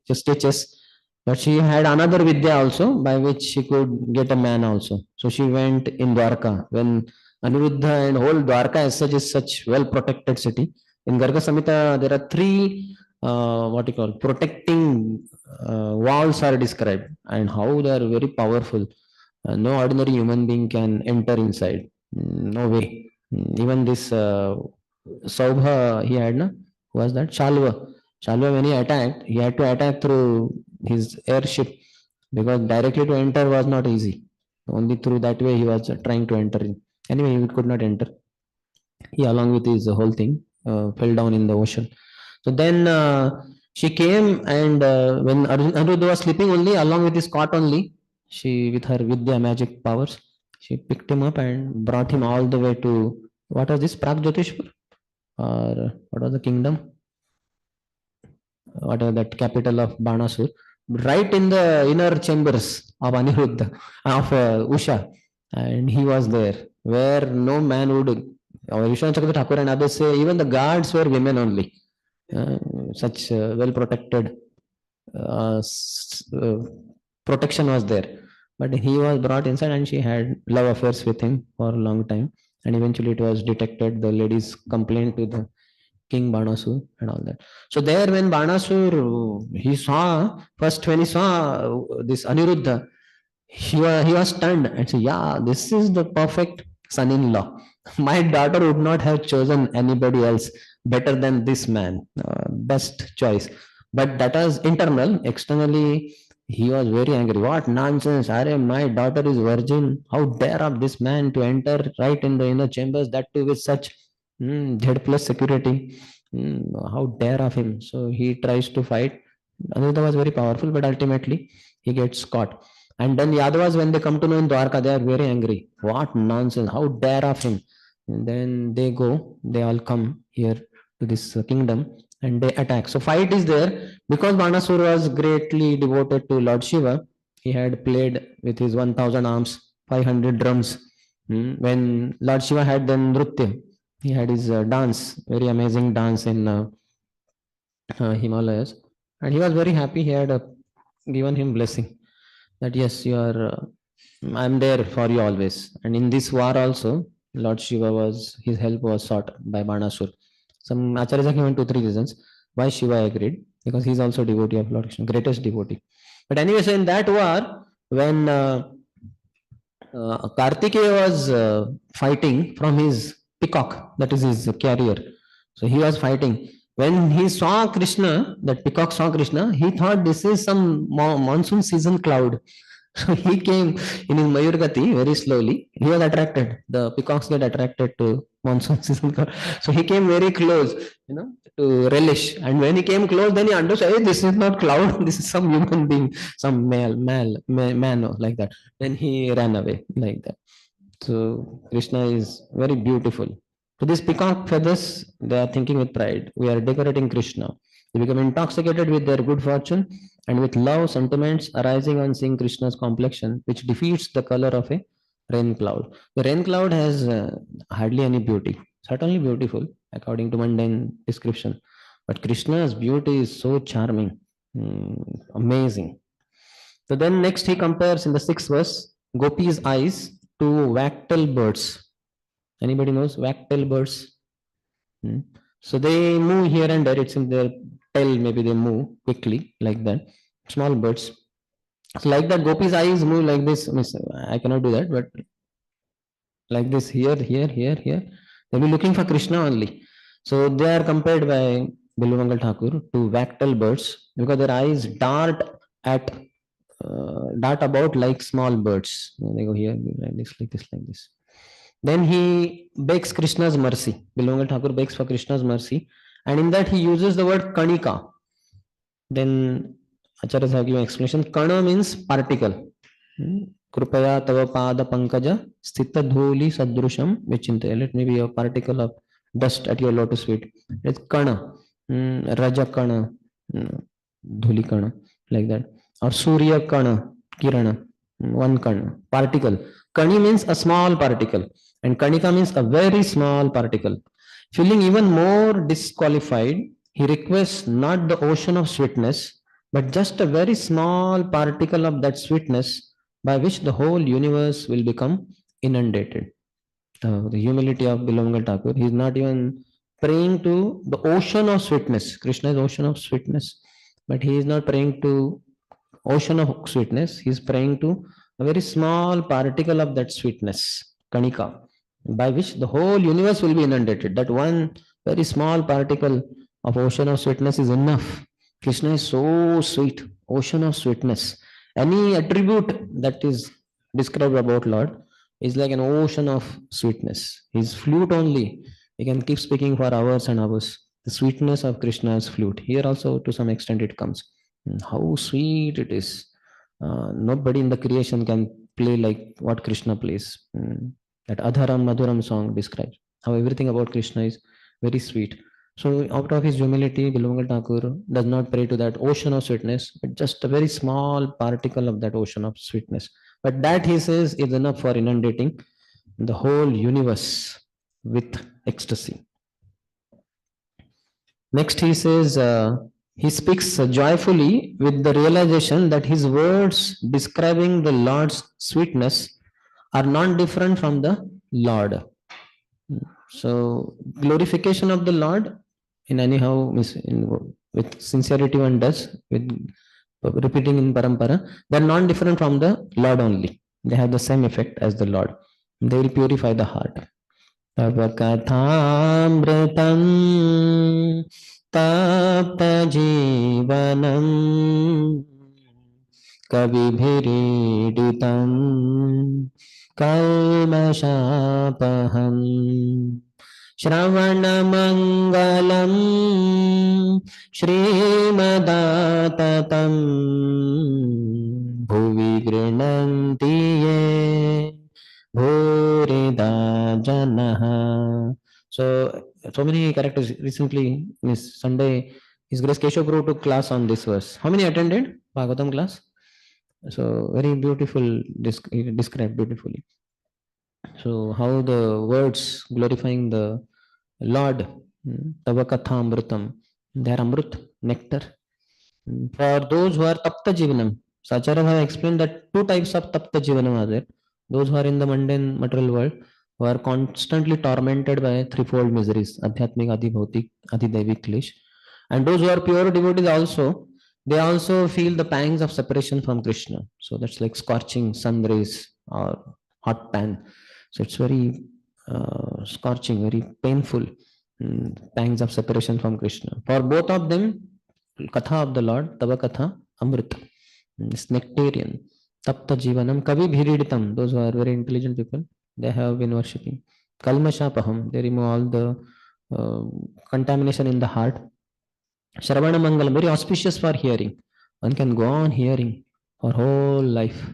just stitches, but she had another vidya also by which she could get a man also. So she went in Dwarka when Aniruddha and whole Dwarka as such is such well protected city. In Garga Samhita, there are three what you call protecting walls are described, and how they are very powerful. No ordinary human being can enter inside. No way. Even this Saubha he had, na? Who was that? Shalva. Shalva, when he attacked, he had to attack through his airship, because directly to enter was not easy. Only through that way he was trying to enter in. Anyway, he could not enter. He, along with his whole thing, fell down in the ocean. So then she came, and when Anuruddha was sleeping only, along with his cot only, she, with her Vidya magic powers, she picked him up and brought him all the way to, what was this, Pragjotishpur? Or what was the kingdom? What was that capital of Banasur? Right in the inner chambers of Aniruddha, of Usha. And he was there, where no man would. Vishwanath Chakravarti Thakur and others say even the guards were women only. Such well protected protection was there. But he was brought inside, and she had love affairs with him for a long time. And eventually it was detected. The ladies complained to the King Banasur and all that. So there, when Banasur, he saw, first when he saw this Aniruddha, he was stunned and said, yeah, this is the perfect son-in-law. My daughter would not have chosen anybody else better than this man. Best choice. But that was internal. Externally, he was very angry. What nonsense! Are my daughter is virgin. How dare of this man to enter right in the inner chambers, that too with such Z plus security. How dare of him! So he tries to fight. Anuruddha was very powerful, but ultimately he gets caught. And then the Yadavas, when they come to know in Dwarka, they are very angry. What nonsense! How dare of him! And then they go, they all come here to this kingdom, and they attack. So fight is there, because Banasur was greatly devoted to Lord Shiva. He had played with his 1000 arms, 500 drums. When Lord Shiva had then Nritya, he had his dance, very amazing dance in Himalayas, and he was very happy. He had given him blessing that yes, you are. I'm there for you always. And in this war also, Lord Shiva was, his help was sought by Banasur. Some acharyas have given 2-3 reasons why Shiva agreed, because he's also devotee of Lord Krishna, greatest devotee. But anyway, so in that war, when Kartikeya was fighting from his peacock, that is his carrier. So he was fighting. When he saw Krishna, that peacock saw Krishna, he thought this is some monsoon season cloud. So he came in his Mayurgati very slowly. He was attracted. The peacocks get attracted to monsoon season cloud. So he came very close, to relish. And when he came close, then he understood, hey, this is not cloud, this is some human being, some man, like that. Then he ran away like that. So Krishna is very beautiful. So these peacock feathers, they are thinking with pride. We are decorating Krishna. They become intoxicated with their good fortune and with love sentiments arising on seeing Krishna's complexion, which defeats the color of a rain cloud. The rain cloud has hardly any beauty. Certainly beautiful, according to mundane description. But Krishna's beauty is so charming, amazing. So then next he compares in the 6th verse, Gopi's eyes to wagtail birds. Anybody knows wagtail birds? So they move here and there. It's in their tail, maybe they move quickly like that. Small birds. So like that, Gopi's eyes move like this. I cannot do that, but like this, here. They'll be looking for Krishna only. So they are compared by Bilvamangal Thakur to wagtail birds, because their eyes dart about like small birds. They go here, like this. Then he begs Krishna's mercy. Bilvamangal Thakur begs for Krishna's mercy, and in that he uses the word Kanika. Then Acharyas have given explanation. Kana means particle. Krupaya tava pada pankaja sthita dhuli sadrusham vichinte. Let me be a particle of dust at your lotus feet. It's kana, raja kana, dhuli kana, like that. Or surya kana, kirana, one kana, particle. Kani means a small particle, and kanika means a very small particle. Feeling even more disqualified, he requests not the ocean of sweetness, but just a very small particle of that sweetness by which the whole universe will become inundated. The humility of Bilvamangal Thakur, he is not even praying to the ocean of sweetness. Krishna is ocean of sweetness, but he is not praying to ocean of sweetness. He is praying to a very small particle of that sweetness, kanika, by which the whole universe will be inundated. That one very small particle of ocean of sweetness is enough. Krishna is so sweet, ocean of sweetness. Any attribute that is described about Lord is like an ocean of sweetness. His flute only, we can keep speaking for hours and hours. The sweetness of Krishna's flute. Here also, to some extent, it comes. How sweet it is. Nobody in the creation can play like what Krishna plays. That Adharam Madhuram song describes how everything about Krishna is very sweet. So, out of his humility, Bilavangal Thakur does not pray to that ocean of sweetness, but just a very small particle of that ocean of sweetness. But that, he says, is enough for inundating the whole universe with ecstasy. Next, he says, he speaks joyfully with the realization that his words describing the Lord's sweetness are not different from the Lord. So, glorification of the Lord, in anyhow, with sincerity one does, with repeating in parampara, they are not different from the Lord only. They have the same effect as the Lord. They will purify the heart. तव कथामृतं तप्तजीवनं कविभिरीडितं कल्मषापहम् श्रवणमङ्गलं श्रीमदाततं भुवि गृह्णन्ति ये Bhurida Janaha. So many characters. Recently, Miss Sunday, His Grace Keshav Prabhu took class on this verse. How many attended Bhagavatam class? So very beautiful, described beautifully. So how the words glorifying the Lord, Tava Katha Amrutam, they are Amrut, nectar. For those who are Tapta Jivanam, Sacharya have explained that two types of Tapta Jivanam are there. Those who are in the mundane material world, who are constantly tormented by threefold miseries, Adhyatmik, Adi Bhautik, Adi Devik, Klish. And those who are pure devotees also, they also feel the pangs of separation from Krishna. So that's like scorching sun rays or hot pan. So it's very scorching, very painful pangs of separation from Krishna. For both of them, Katha of the Lord, Tava Katha, Amrit, it's nectarian. Tapta Jivanam, Kavi Bhiriditam, those who are very intelligent people, they have been worshipping. Kalmashapaham, they remove all the contamination in the heart. Shravana Mangalam, very auspicious for hearing. One can go on hearing for whole life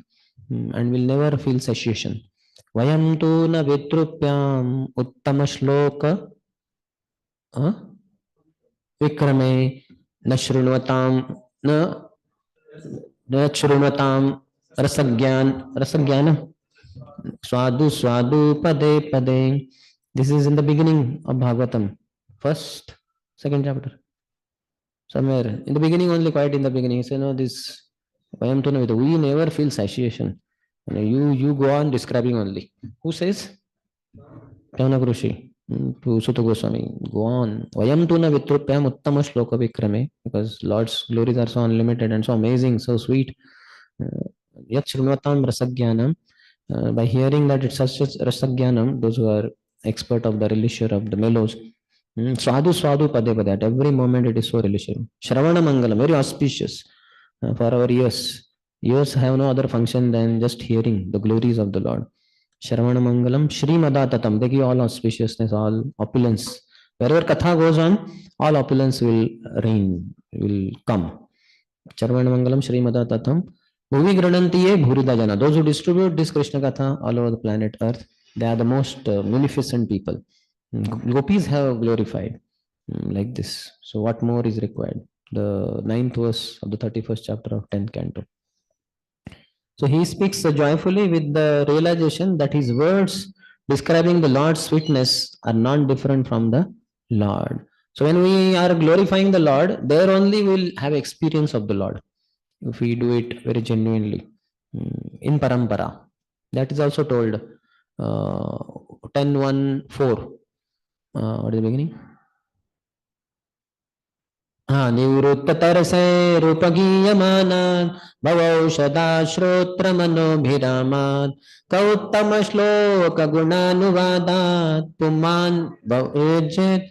and will never feel satiation. Vayam tu na vitrupyam uttama shloka vikrame na shrunvatam na shrunvatam rasagyan swadu swadu pade pade. This is in the beginning of Bhagavatam, first, second chapter. Somewhere in the beginning, only quite in the beginning. You say, no, this we never feel satiation. You go on describing only. Who says? Pyanak Rishi to Sutta Goswami. Go on. Vayam tuna vitrupyam uttama shloka vikrame, because Lord's glories are so unlimited and so amazing, so sweet. Yat shrunvatam rasagyanam. By hearing that it's such rasagyanam, those who are expert of the relishure of the mellows, Swadu Swadu Pade Pade. At every moment it is so relishing. Shravana Mangalam, very auspicious for our ears. Ears have no other function than just hearing the glories of the Lord. Shravana Mangalam, Shri Madatatam. They give all auspiciousness, all opulence. Wherever Katha goes on, all opulence will reign, will come. Shravana Mangalam, Shri Madatatam. Bhuvi Granantiye Bhurida Jana. Those who distribute this Krishna Katha all over the planet Earth, they are the most munificent people. Gopis have glorified like this. So what more is required? The 9th verse of the 31st chapter of 10th canto. So he speaks joyfully with the realization that his words describing the Lord's sweetness are not different from the Lord. So when we are glorifying the Lord, there only we'll have experience of the Lord, if we do it very genuinely in parampara. That is also told 10.1.4. What is the beginning? निवृत्ततरसे रूपगीयमानान् भवौषधाश्रोत्रमनोभिरामान् कौत्तमश्लोकगुणानुवादात् पुमान् भवेज्जेत्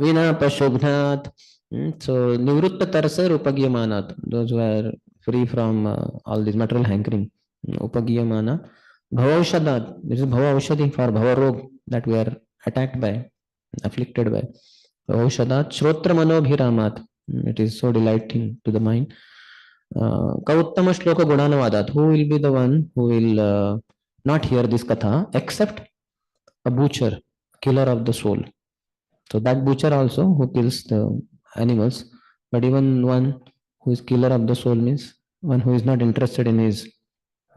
विना पशुघ्नात्. So nivruttatarasa upagyamanat, those who are free from all this material hankering. Upagyamana bhavaushadhat, this is bhavaushadhi for bhavarog, that we are attacked by, afflicted by. Bhavaushadhat shrotra manobhiramat, it is so delighting to the mind. Kauttama shloka gunanavadat, who will be the one who will not hear this katha except a butcher, killer of the soul. So that butcher also who kills the animals, but even one who is killer of the soul means one who is not interested in his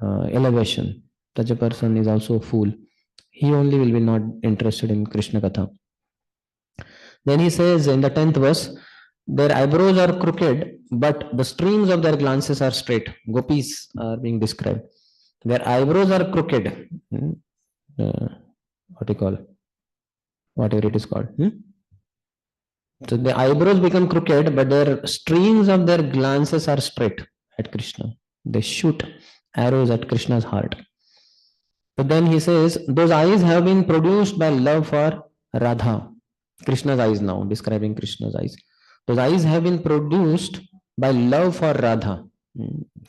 elevation. Such a person is also a fool. He only will be not interested in Krishna Katha. Then he says in the 10th verse, their eyebrows are crooked, but the streams of their glances are straight. Gopis are being described. Their eyebrows are crooked. What do you call? Whatever it is called. So the eyebrows become crooked, but their streams of their glances are straight at Krishna. They shoot arrows at Krishna's heart. But then he says, those eyes have been produced by love for Radha. Krishna's eyes now, describing Krishna's eyes. Those eyes have been produced by love for Radha.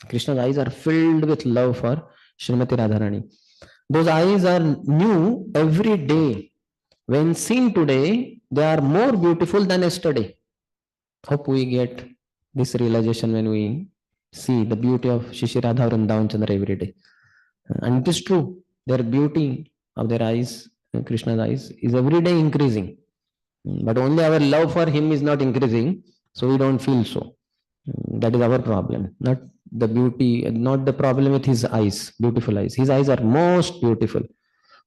Krishna's eyes are filled with love for Srimati Radharani. Those eyes are new every day. When seen today, they are more beautiful than yesterday. Hope we get this realization when we see the beauty of Shishi Radha Vrindavan Chandra every day. And it is true, their beauty of their eyes, Krishna's eyes, is every day increasing. But only our love for him is not increasing, so we don't feel so. That is our problem, not the beauty, not the problem with his eyes, beautiful eyes. His eyes are most beautiful.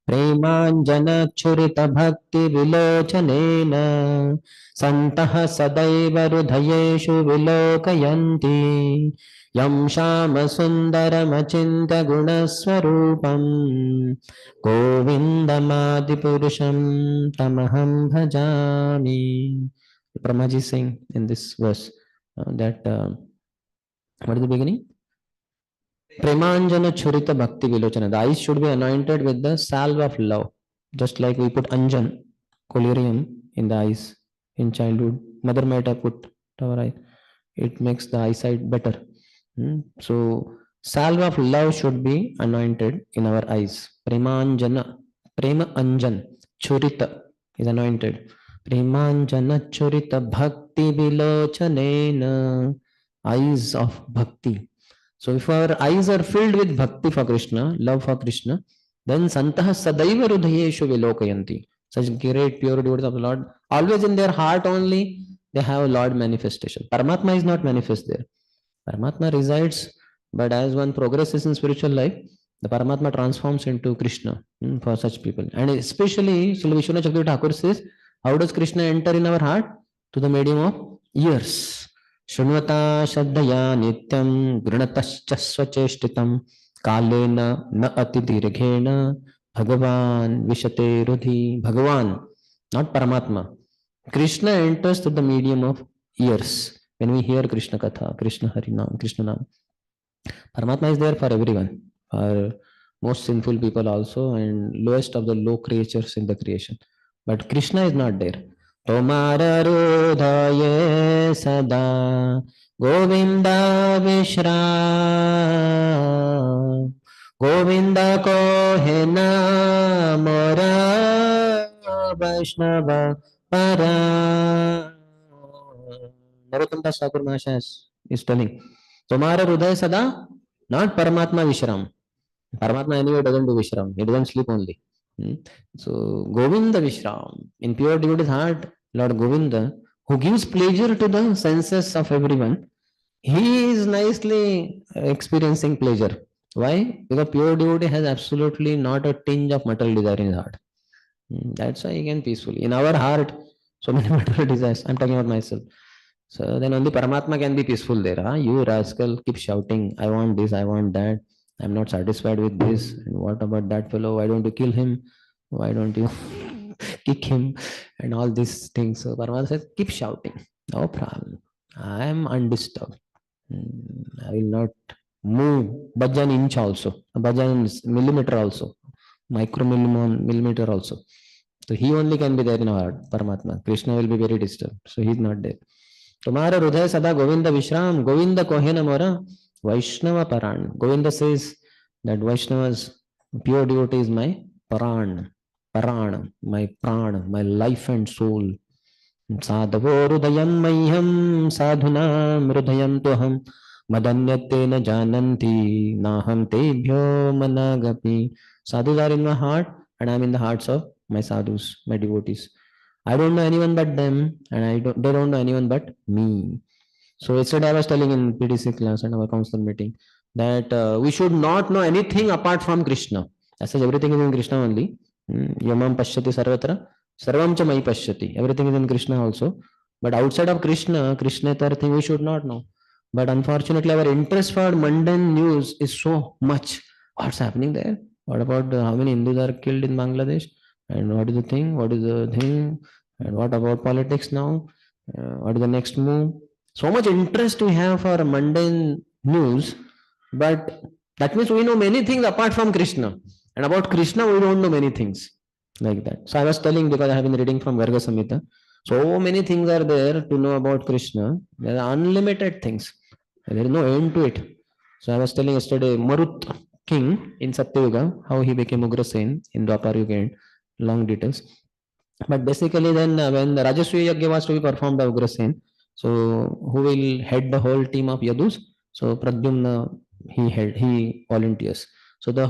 प्रेमाञ्जनच्छुरितभक्तिविलोचनेन सन्तः सदैव हृदयेषु विलोकयन्ति यं श्यामसुन्दरमचिन्त्य गुणस्वरूपं गोविन्दमादिपुरुषं तमहं भजामि. Brahmaji saying in this verse that what is the beginning? Premanjana Churita Bhakti Vilochana. The eyes should be anointed with the salve of love. Just like we put Anjan, collyrium in the eyes in childhood. Mother might have put our eye. It makes the eyesight better. So, salve of love should be anointed in our eyes. Premanjana, Prema Anjan, Churita is anointed. Premanjana Churita Bhakti Vilochanena, eyes of Bhakti. So if our eyes are filled with bhakti for Krishna, love for Krishna, then Santah Sadaiva Rudhayeshu Vilokayanti. Such great pure devotees of the Lord, always in their heart only, they have a Lord manifestation. Paramatma is not manifest there. Paramatma resides, but as one progresses in spiritual life, the Paramatma transforms into Krishna for such people. And especially, Srila Vishwanath Chakravarti Thakur says, how does Krishna enter in our heart? To the medium of ears. शृण्वता श्रद्धया नित्यं गृणतश्च स्वचेष्टितं कालेन न अतिदीर्घेण भगवान विशते रुधि. Bhagavan, not Paramatma. Krishna enters through the medium of ears. When we hear Krishna Katha, Krishna Harinam, Krishna Nam, Paramatma is there for everyone, for most sinful people also, and lowest of the low creatures in the creation. But Krishna is not there. तुम्हार हृदय सदा गोविंद विश्राम गोविंद को है नाम मोरा वैष्णव परा. नरोत्तम दास ठाकुर महाशय is telling, तुम्हारा हृदय सदा, not Paramatma Vishram. Paramatma anyway doesn't do Vishram, he doesn't sleep only. So Govinda Vishram, in pure devotee's heart, Lord Govinda, who gives pleasure to the senses of everyone, he is nicely experiencing pleasure. Why? Because pure devotee has absolutely not a tinge of material desire in his heart. That's why he can peacefully. In our heart, so many material desires. I'm talking about myself. So then only Paramatma can be peaceful there. Huh? You rascal, keep shouting, I want this, I want that. I'm not satisfied with this. And what about that fellow? Why don't you kill him? Why don't you kick him? And all these things. So Paramatma says, keep shouting. No problem. I am undisturbed. I will not move bhajan inch also, bhajan millimeter also, millimeter also. So he only can be there in our heart, Paramatma. Krishna will be very disturbed. So he is not there. तुम्हारा हृदय सदा गोविंद विश्राम गोविंद कोहे न मोरा Vaishnava Paran. Govinda says that Vaishnavas, pure devotee is my Paran, Paran, my Pran, my life and soul. साधवो हृदयं मह्यं साधुनां हृदयं तुहं मदन्यते न जानन्ति नाहं तेभ्यो मनागपि. Sadhus are in my heart and I am in the hearts of my sadhus, my devotees. I don't know anyone but them and they don't know anyone but me. So yesterday I was telling in PDC class and our council meeting that we should not know anything apart from Krishna. As such, everything is in Krishna only. Yamam pashyati sarvatra, sarvam cha mai pashyati. Everything is in Krishna also. But outside of Krishna, Krishnatar thing we should not know. But unfortunately, our interest for mundane news is so much. What's happening there? What about how many Hindus are killed in Bangladesh? And what is the thing? What is the thing? And what about politics now? What is the next move? So much interest we have for mundane news, but that means we know many things apart from Krishna. And about Krishna, we don't know many things like that. So I was telling because I have been reading from Garga Samhita. So many things are there to know about Krishna. There are unlimited things. There is no end to it. So I was telling yesterday, Marut king in Satyuga, how he became Ugrasen in Dwapar Yuga and long details. But basically then when the Rajaswi Yagya was to be performed by Ugrasen, so who will head the whole team of Yadus? So Pradyumna, he volunteers. So they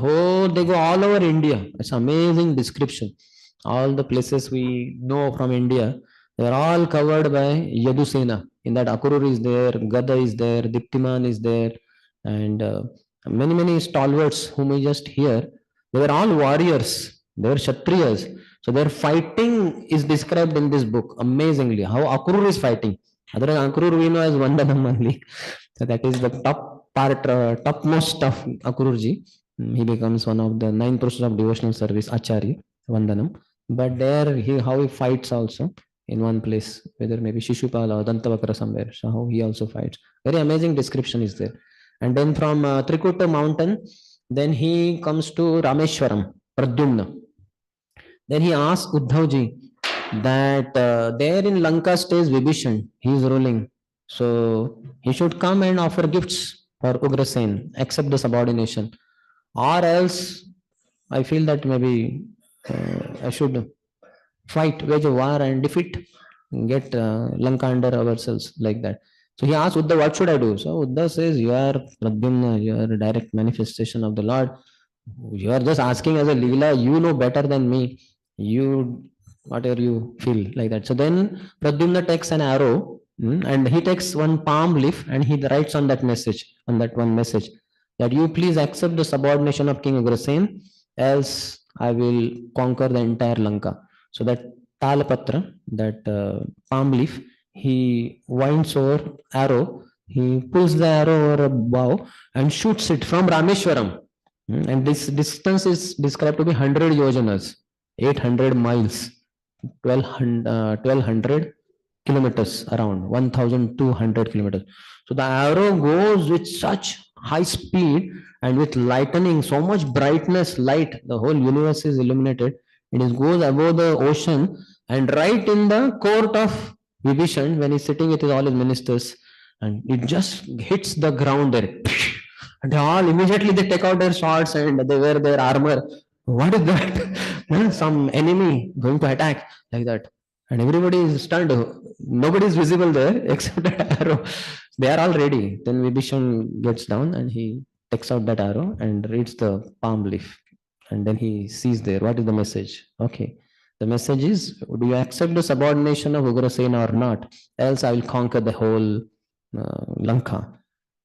go all over India. It's amazing description. All the places we know from India, they're all covered by Yadusena. In that Akurur is there, Gada is there, Diptiman is there, and many stalwarts whom we just hear. They were all warriors. They were Kshatriyas. So their fighting is described in this book amazingly. How Akurur is fighting. Otherwise, Akurur we know as Vandanam only. So that is the topmost of Akururji. He becomes one of the 9 process of devotional service, Acharya, Vandanam. But there, how he fights also in one place, whether maybe Shishupala or Dantavakra somewhere. So how he also fights. Very amazing description is there. And then from Trikuta mountain, then he comes to Rameshwaram, Pradyumna. Then he asks Uddhavji that there in Lanka stays Vibhishan. He is ruling. So he should come and offer gifts for Ugrasen, accept the subordination. Or else I feel that maybe I should fight, wage a war and defeat, get Lanka under ourselves like that. So he asks Uddhav, what should I do? So Uddhav says, you are Pradyumna, you are a direct manifestation of the Lord. You are just asking as a Leela, you know better than me. You, whatever you feel like that. So then Pradyumna takes an arrow and he takes one palm leaf and he writes on that message, on that one message, that you please accept the subordination of King Ugrasen, else I will conquer the entire Lanka. So that Talapatra, that palm leaf, he winds over arrow, he pulls the arrow over a bow and shoots it from Rameshwaram. And this distance is described to be 100 yojanas, 800 miles, 1200 kilometers around, 1200 kilometers. So the arrow goes with such high speed and with lightning, so much brightness, light, the whole universe is illuminated. It goes above the ocean and right in the court of Vibhishan when he's sitting with all his ministers, and it just hits the ground there. And they all immediately they take out their swords and they wear their armor. What is that? Some enemy going to attack like that. And everybody is stunned. Nobody is visible there except that arrow. They are all ready. Then Vibhishan gets down and he takes out that arrow and reads the palm leaf. And then he sees there, what is the message? Okay. The message is, do you accept the subordination of Ugrasena or not? Else I will conquer the whole Lanka.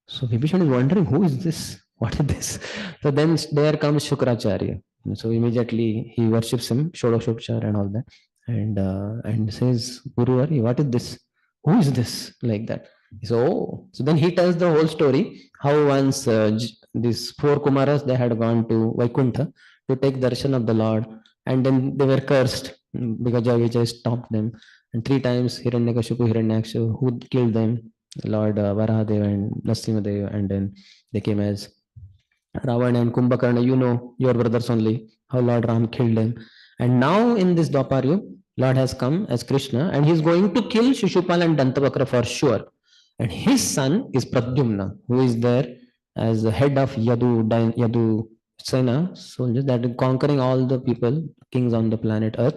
So Vibhishan is wondering, who is this? What is this? So then there comes Shukracharya. So immediately he worships him, Shodashopchar and all that, and says, Guru, what is this? Who is this? Like that. So then he tells the whole story, how once these 4 Kumaras, they had gone to Vaikuntha to take darshan of the Lord, and then they were cursed because Jai Vijay stopped them. And 3 times Hiranyakashipu, Hiranyaksha, who killed them? Lord Varahadev and Nrsimhadev, and then they came as Ravana and Kumbhakarna. You know, your brothers only, how Lord Ram killed them. And now in this Dwapar, Lord has come as Krishna, and he is going to kill Shishupal and Dantavakra for sure. And his son is Pradyumna, who is there as the head of Yadu Sena soldiers, that is conquering all the people, kings on the planet Earth.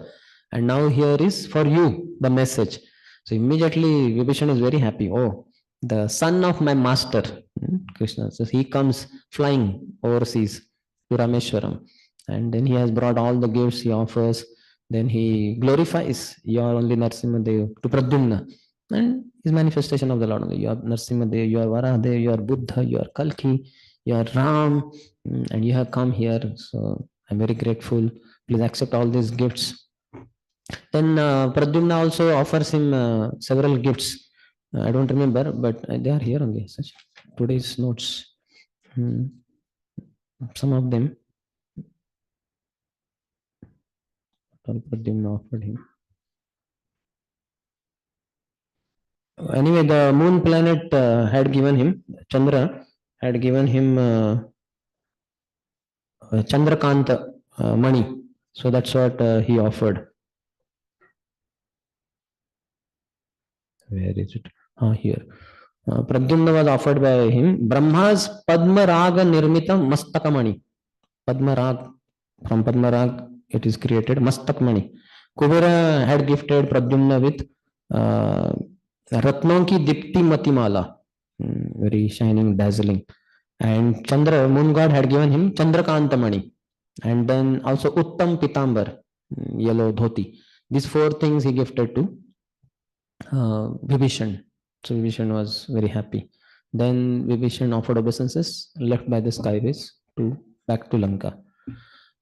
And now here is for you the message. So immediately Vibhishan is very happy. Oh, the son of my master, Krishna. So he comes flying overseas to Rameshwaram. And then he has brought all the gifts he offers. Then he glorifies your only Narsimhadev to Pradyumna. And his manifestation of the Lord. You are Narsimhadev, you are Varahadev, you are Buddha, you are Kalki, you are Ram, and you have come here. So I'm very grateful. Please accept all these gifts. Then Pradyumna also offers him several gifts. I don't remember, but they are here only. Such today's notes. Some of them. Pradyumna offered him. Anyway, the moon planet had given him, Chandra had given him Chandrakanta money. So that's what he offered. Where is it? Here. Pradyumna was offered by him Brahma's Padma Raga Nirmita Mastakamani. Padma Rag, from Padma Rag it is created, Mastakmani. Kubera had gifted Pradyumna with Ratnon ki Dipti Matimala, very shining, dazzling. And Chandra, moon god, had given him Chandrakantamani. And then also Uttam Pitambar, yellow dhoti. These 4 things he gifted to Vibhishan. So Vibhishan was very happy. Then Vibhishan offered obeisances, left by the skyways to back to Lanka.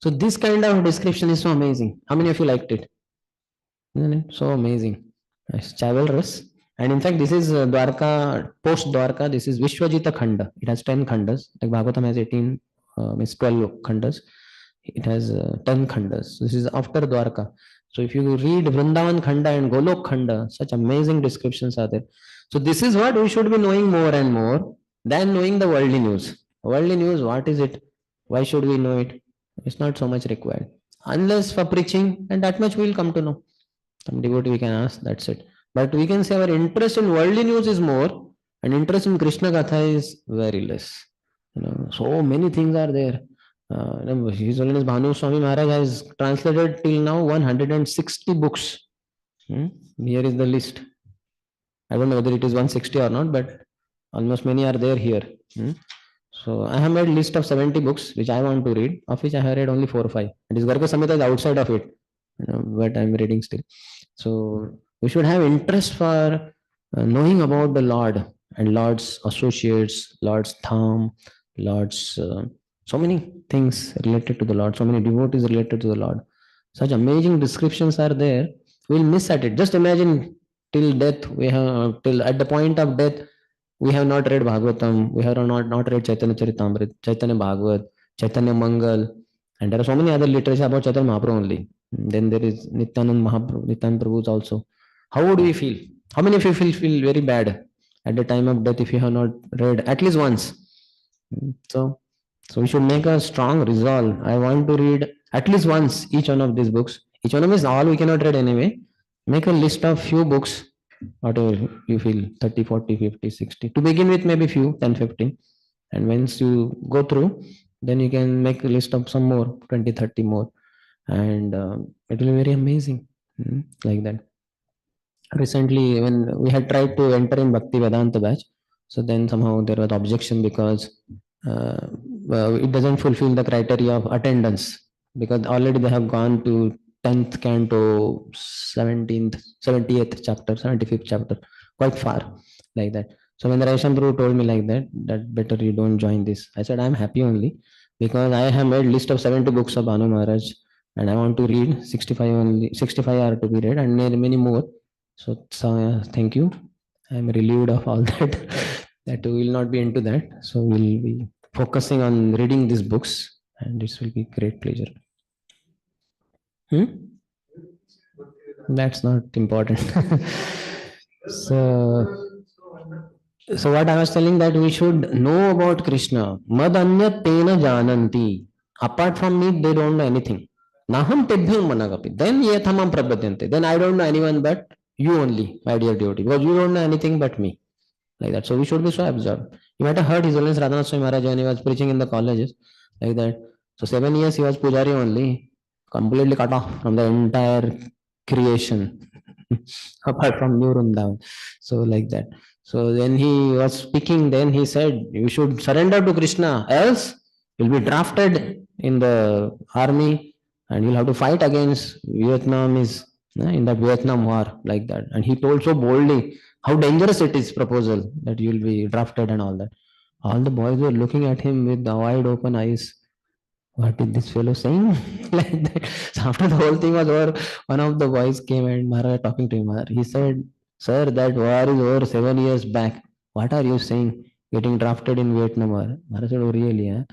So this kind of description is so amazing. How many of you liked it? Isn't it so amazing? It's chivalrous. And in fact, this is Dwarka, post Dwarka, this is Vishwajita Khanda. It has 10 khandas. Like Bhagavatam has 18, means 12 khandas. It has 10 khandas. This is after Dwarka. So if you read Vrindavan Khanda and Golok Khanda, such amazing descriptions are there. So this is what we should be knowing more and more than knowing the worldly news. Worldly news, what is it? Why should we know it? It's not so much required. Unless for preaching, and that much we will come to know. Some devotee we can ask, that's it. But we can say our interest in worldly news is more, and interest in Krishna Katha is very less. So many things are there. His Holiness Bhanu Swami Maharaj has translated till now 160 books. Here is the list. I don't know whether it is 160 or not, but almost many are there here. So I have made list of 70 books which I want to read, of which I have read only 4 or 5. And his Garga Samhita is outside of it, but I'm reading still. So we should have interest for knowing about the Lord and Lord's associates, Lord's Dham, Lord's so many things related to the Lord, so many devotees related to the Lord. Such amazing descriptions are there. We'll miss at it. Just imagine till death, we have till at the point of death, we have not read Bhagavatam, we have not read Chaitanya Charitamrita, Chaitanya Bhagavat, Chaitanya Mangal, and there are so many other literature about Chaitanya Mahaprabhu only. Then there is Nityanand Mahaprabhu, Nityanand Prabhu's also. How would we feel? How many of you feel very bad at the time of death if you have not read at least once? So we should make a strong resolve. I want to read at least once each one of these books. Each one of them is all we cannot read anyway. Make a list of few books, whatever you feel, 30, 40, 50, 60. To begin with, maybe few, 10, 15. And once you go through, then you can make a list of some more, 20, 30 more. And it will be very amazing, like that. Recently, when we had tried to enter in Bhakti Vedanta batch, so then somehow there was objection because it doesn't fulfill the criteria of attendance, because already they have gone to 10th canto, 17th, 78th chapter, 75th chapter, quite far, like that. So when the Raisham Prabhu told me like that better you don't join this. I said, I'm happy only because I have made list of 70 books of Bhanu Maharaj and I want to read 65 only, 65 are to be read and many more. So thank you. I'm relieved of all that, that we will not be into that. So we'll be focusing on reading these books and this will be great pleasure. That's not important. so, so what I was telling, that we should know about Krishna. Mad anya tena jananti. Apart from me, they don't know anything. Naham tebhyam managapi. Then yethamam prabhadyante. Then I don't know anyone but you only, my dear devotee, because you don't know anything but me. Like that. So we should be so absorbed. You might have heard His Holiness Radhanath Swami Maharaj when he was preaching in the colleges, like that. So 7 years he was Pujari only, completely cut off from the entire creation, apart from New Vrindavan. So like that. So when he was speaking, then he said, "You should surrender to Krishna, else you'll be drafted in the army, and you'll have to fight against Vietnamese in that Vietnam War, like that." And he told so boldly how dangerous it is proposal that you'll be drafted and all that. All the boys were looking at him with the wide open eyes. What is this fellow saying? Like that. So after the whole thing was over, one of the boys came and Maharaj talking to him. He said, "Sir, that war is over 7 years back. What are you saying? Getting drafted in Vietnam War." Maharaj said, "Oh, really? Huh?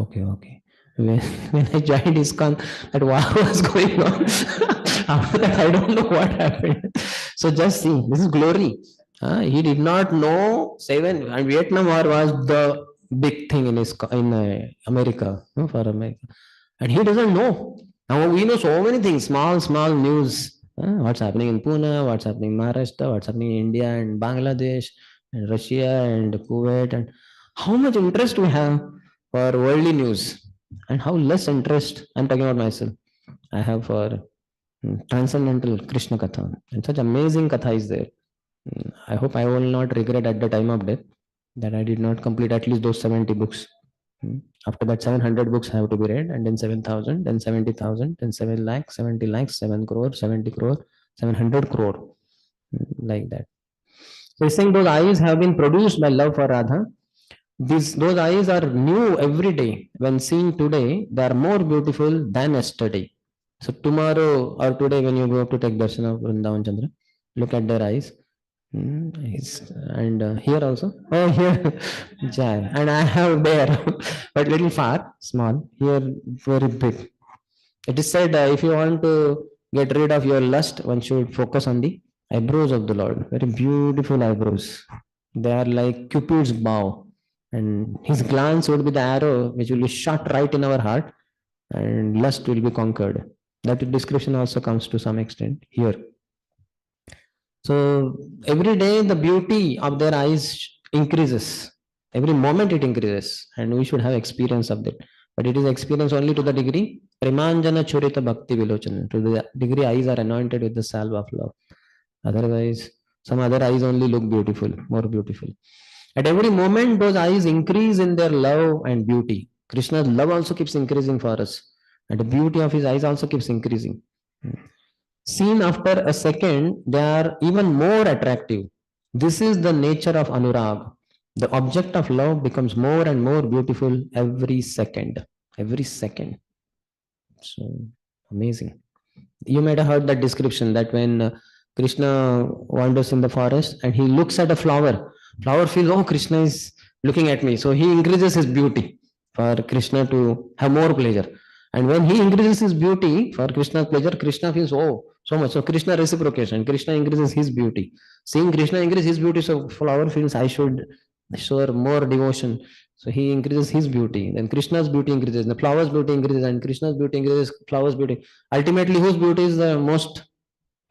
Okay, okay." When, when I joined ISKCON, that war was going on. After that, I don't know what happened. So just see, this is glory. He did not know seven, and Vietnam War was the big thing in America, no, for America, and he doesn't know. Now we know so many things, small news. What's happening in Pune, what's happening in Maharashtra, what's happening in India and Bangladesh and Russia and Kuwait, and how much interest we have for worldly news, and how less interest I'm talking about myself I have for transcendental Krishna Katha. And such amazing Katha is there. I hope I will not regret at the time of death that I did not complete at least those 70 books. After that, 700 books have to be read, and then 7,000, then 70,000, then 7 lakhs, 70 lakhs, 7 crore, 70 crore, 700 crore, like that. So he's saying those eyes have been produced by love for Radha. Those eyes are new every day. When seen today, they are more beautiful than yesterday. So tomorrow or today, when you go to take darshan of Vrindavan Chandra, look at their eyes. And here also, oh here, Jai, and I have there, but little far, small. Here, very big. It is said if you want to get rid of your lust, one should focus on the eyebrows of the Lord. Very beautiful eyebrows. They are like Cupid's bow, and his glance would be the arrow which will be shot right in our heart, and lust will be conquered. That description also comes to some extent here. So every day the beauty of their eyes increases. Every moment it increases, and we should have experience of that. But it is experience only to the degree Premanjana Churita Bhakti Vilochana, to the degree eyes are anointed with the salve of love. Otherwise, some other eyes only look beautiful, more beautiful. At every moment, those eyes increase in their love and beauty. Krishna's love also keeps increasing for us, and the beauty of his eyes also keeps increasing. Seen after a second, they are even more attractive. This is the nature of Anurag. The object of love becomes more and more beautiful every second. Every second. So amazing. You might have heard that description that when Krishna wanders in the forest and he looks at a flower, flower feels, oh, Krishna is looking at me. So he increases his beauty for Krishna to have more pleasure. And when he increases his beauty for Krishna's pleasure, Krishna feels, oh, so much. So Krishna reciprocation, Krishna increases his beauty. Seeing Krishna increase his beauty, so flower feels I should show more devotion. So he increases his beauty. Then Krishna's beauty increases, the flower's beauty increases, and Krishna's beauty increases, flower's beauty. Ultimately, whose beauty is the most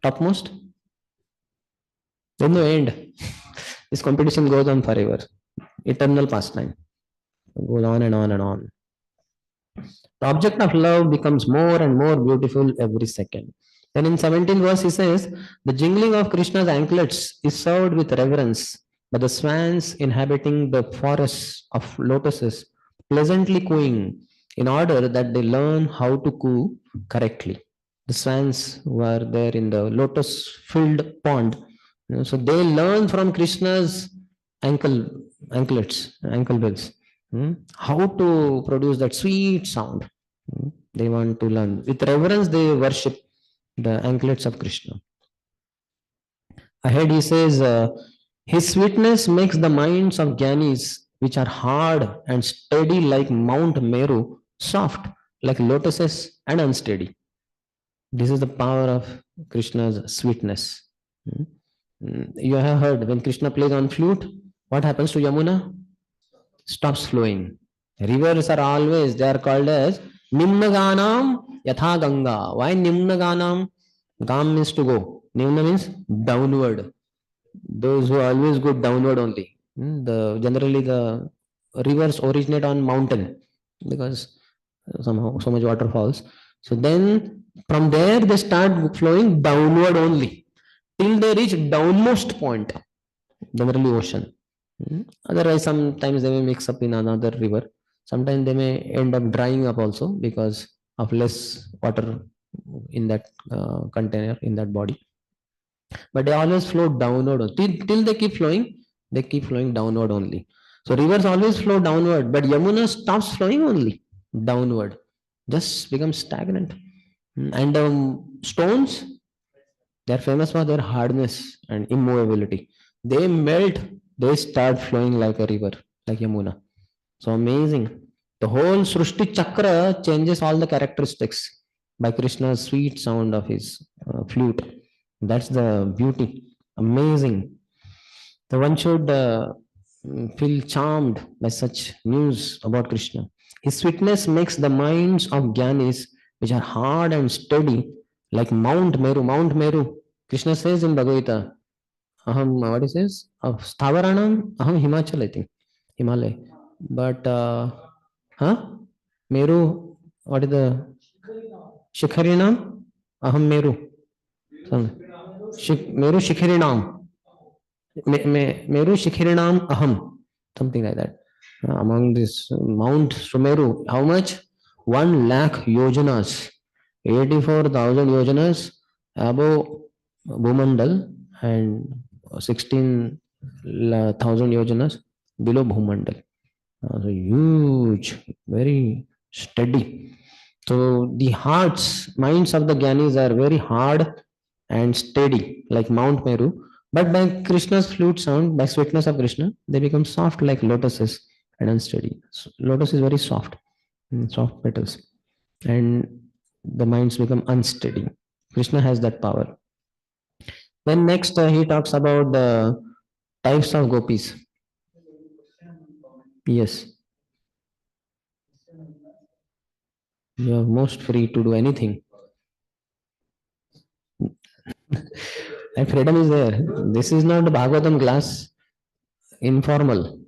topmost? There's no end. This competition goes on forever. Eternal pastime. It goes on and on and on. The object of love becomes more and more beautiful every second. Then in 17th verse he says, the jingling of Krishna's anklets is served with reverence, but the swans inhabiting the forests of lotuses pleasantly cooing in order that they learn how to coo correctly. The swans who are there in the lotus-filled pond, so they learn from Krishna's anklets, ankle bells, how to produce that sweet sound. They want to learn. With reverence, they worship the anklets of Krishna. Ahead he says, his sweetness makes the minds of Jnanis, which are hard and steady like Mount Meru, soft like lotuses and unsteady. This is the power of Krishna's sweetness. You have heard when Krishna plays on flute, what happens to Yamuna? Stops flowing. Rivers are always, they are called as Nimnaganam Yatha Ganga. Why Nimnaganam? Gam means to go. Nimna means downward. Those who always go downward only. Generally the rivers originate on mountain because somehow so much water falls. So then from there they start flowing downward only till they reach downmost point, generally ocean. Otherwise, sometimes they may mix up in another river. Sometimes they may end up drying up also because of less water in that container, in that body. But they always flow downward. Till they keep flowing downward only. So rivers always flow downward, but Yamuna stops flowing only downward, just becomes stagnant. And stones, they're famous for their hardness and immovability. They melt, they start flowing like a river, like Yamuna. So amazing. The whole Srushti Chakra changes all the characteristics by Krishna's sweet sound of his flute. That's the beauty. Amazing. So one should feel charmed by such news about Krishna. His sweetness makes the minds of Gyanis, which are hard and steady, like Mount Meru. Mount Meru. Krishna says in Bhagavad Gita, Aham, what he says? Of Stavaranam, Aham Himachal, I think. Himalaya. But, Meru, what is the Shikharinam? Aham Meru. Meru Shikharinam. Meru Shikharinam Aham. Something like that. Among this Mount Sumeru, how much? 1 lakh yojanas. 84,000 yojanas above Bhumandal and 16,000 yojanas below Bhumandal. So huge, very steady. So the minds of the Gyanis are very hard and steady, like Mount Meru. But by Krishna's flute sound, by sweetness of Krishna, they become soft like lotuses and unsteady. So lotus is very soft, soft petals, and the minds become unsteady. Krishna has that power. Then next he talks about the types of gopis. Yes. You are most free to do anything. And freedom is there. This is not Bhagavatam class, informal.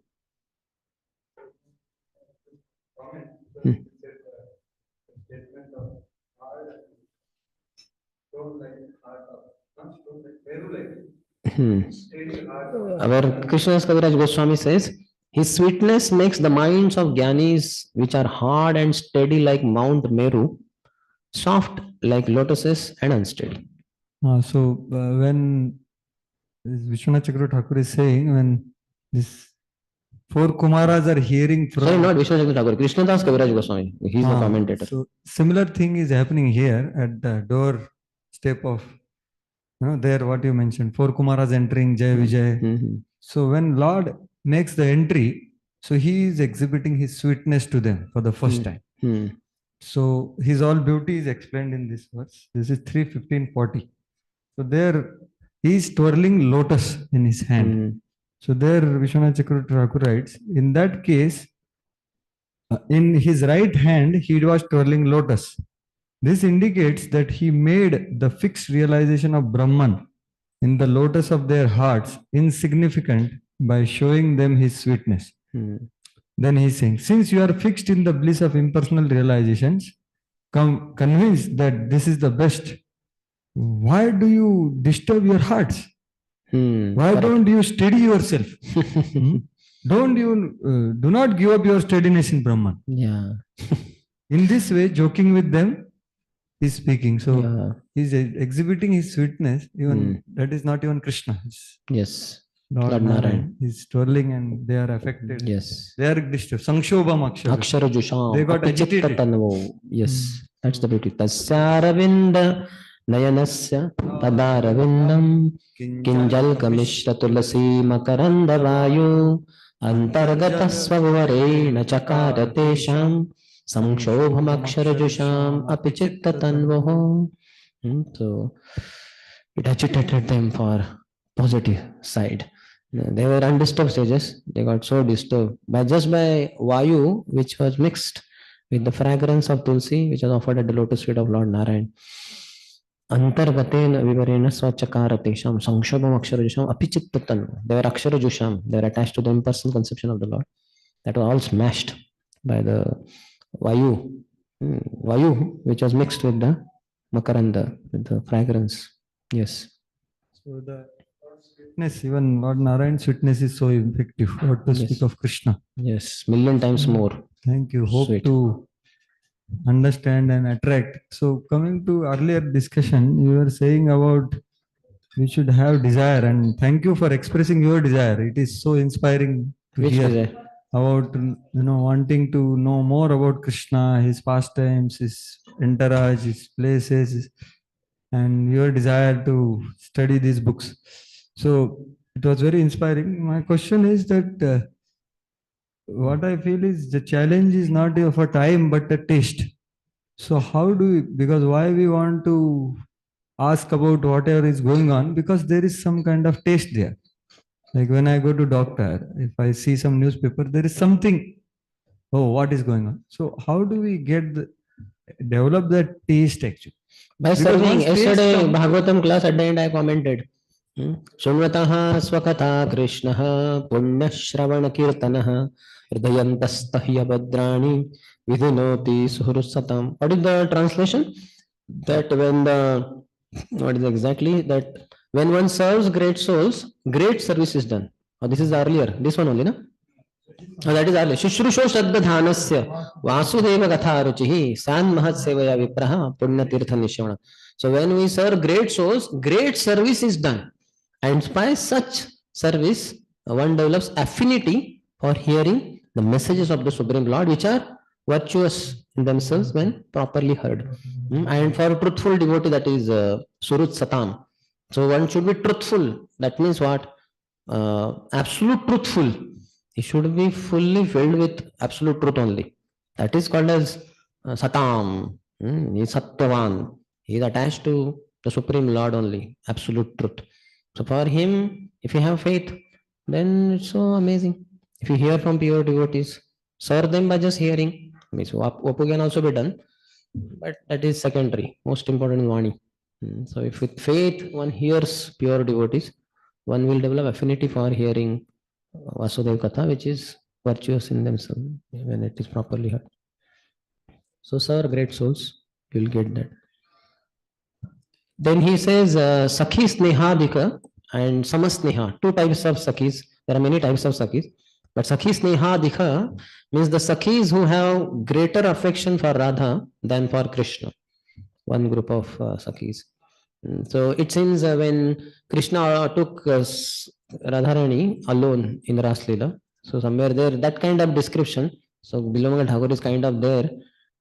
Our Krishnadas Kaviraj Goswami says, his sweetness makes the minds of Gyanis, which are hard and steady like Mount Meru, soft like lotuses and unsteady. When Vishwanath Chakravarti Thakur is saying, when this 4 Kumaras are hearing from... Sorry, not Vishwanath Chakravarti Thakur, Krishnadas Kaviraj Goswami. He is the commentator. So similar thing is happening here at the door step of, there what you mentioned, 4 Kumaras entering Jai Vijay. So when Lord makes the entry, so he is exhibiting his sweetness to them for the first time. So his all beauty is explained in this verse. This is 3:15:40. So there he is twirling lotus in his hand. So there Vishwanath Chakravarti Thakur writes, in that case, in his right hand he was twirling lotus. This indicates that he made the fixed realization of Brahman in the lotus of their hearts insignificant by showing them his sweetness. Then he is saying, since you are fixed in the bliss of impersonal realizations, convinced that this is the best, why do you disturb your hearts? Why don't you steady yourself? Do not give up your steadiness in Brahman. Yeah. In this way, joking with them, he is speaking. So he is exhibiting his sweetness. Even that is not even Krishna. Yes. Lord Narayan is twirling and they are affected. Yes. They are disturbed. Sanshobham Akshara Jusham. They got agitated. Yes. That's the beauty. Tasyaravinda Nayanasya Tadaravindam Kinjal Kamishra Tulasi Makaranda Vayu Antargata Svavarena Chakara Tesham Sanshobham Akshara Jusham Apichitta Tanvoho. So it agitated them for positive side. They were undisturbed sages. They got so disturbed by just by Vayu, which was mixed with the fragrance of Tulsi, which was offered at the lotus feet of Lord Narayan. Antargaten vivarena swachakaratesham sankshabam aksharajasham apichittatan. They were aksharajusham. They were attached to the impersonal conception of the Lord. That was all smashed by the Vayu, Vayu, which was mixed with the Makaranda, with the fragrance. Yes. So the witness, even Lord Narayan's witness is so effective. What to speak of Krishna? Yes, million times more. Thank you. Hope Sweet. to understand and attract. So coming to earlier discussion, you were saying about we should have desire, and thank you for expressing your desire. It is so inspiring to Which hear desire? about wanting to know more about Krishna, his pastimes, his entourage, his places, and your desire to study these books. So it was very inspiring. My question is that what I feel is the challenge is not for time but a taste. So how do we, because why we want to ask about whatever is going on, because there is some kind of taste there. Like when I go to doctor, if I see some newspaper, there is something, oh, what is going on? So how do we develop that taste actually? By serving. Yesterday, Bhagavatam class at the end, I commented. Shunvataha swakatha Krishnaha punya shravana kirtanaha hridayantastahya badrani vidhinoti suhrusatam. What is the translation? That when the, what is exactly that when one serves great souls, great service is done. Oh, this is earlier. This one only, no? Oh, that is earlier. Shushrusho Shraddha Vasudeva Gatha Ruchihi San Mahat Sevaya Vipraha Punya Tirtha Nishvana. So when we serve great souls, great service is done. And by such service, one develops affinity for hearing the messages of the Supreme Lord, which are virtuous in themselves when properly heard. And for truthful devotee, that is Surut Satam. So one should be truthful. That means what? Absolute truthful. He should be fully filled with absolute truth only. That is called as Satam. He is Sattvavan. He is attached to the Supreme Lord only. Absolute truth. So for him, if you have faith, then it's so amazing. If you hear from pure devotees, serve them by just hearing. Means Vapu can also be done, but that is secondary. Most important is Vani. So if with faith one hears pure devotees, one will develop affinity for hearing Vasudev Katha, which is virtuous in themselves when it is properly heard. So serve great souls, you will get that. Then he says Sakhi Snehadika and Samasneha, two types of Sakhis. There are many types of Sakhis, but Sakhi Snehadika means the Sakhis who have greater affection for Radha than for Krishna. One group of Sakhis. So it seems when Krishna took Radharani alone in Ras Leela, so somewhere there, that kind of description. So Bilomangal Thakur is kind of there,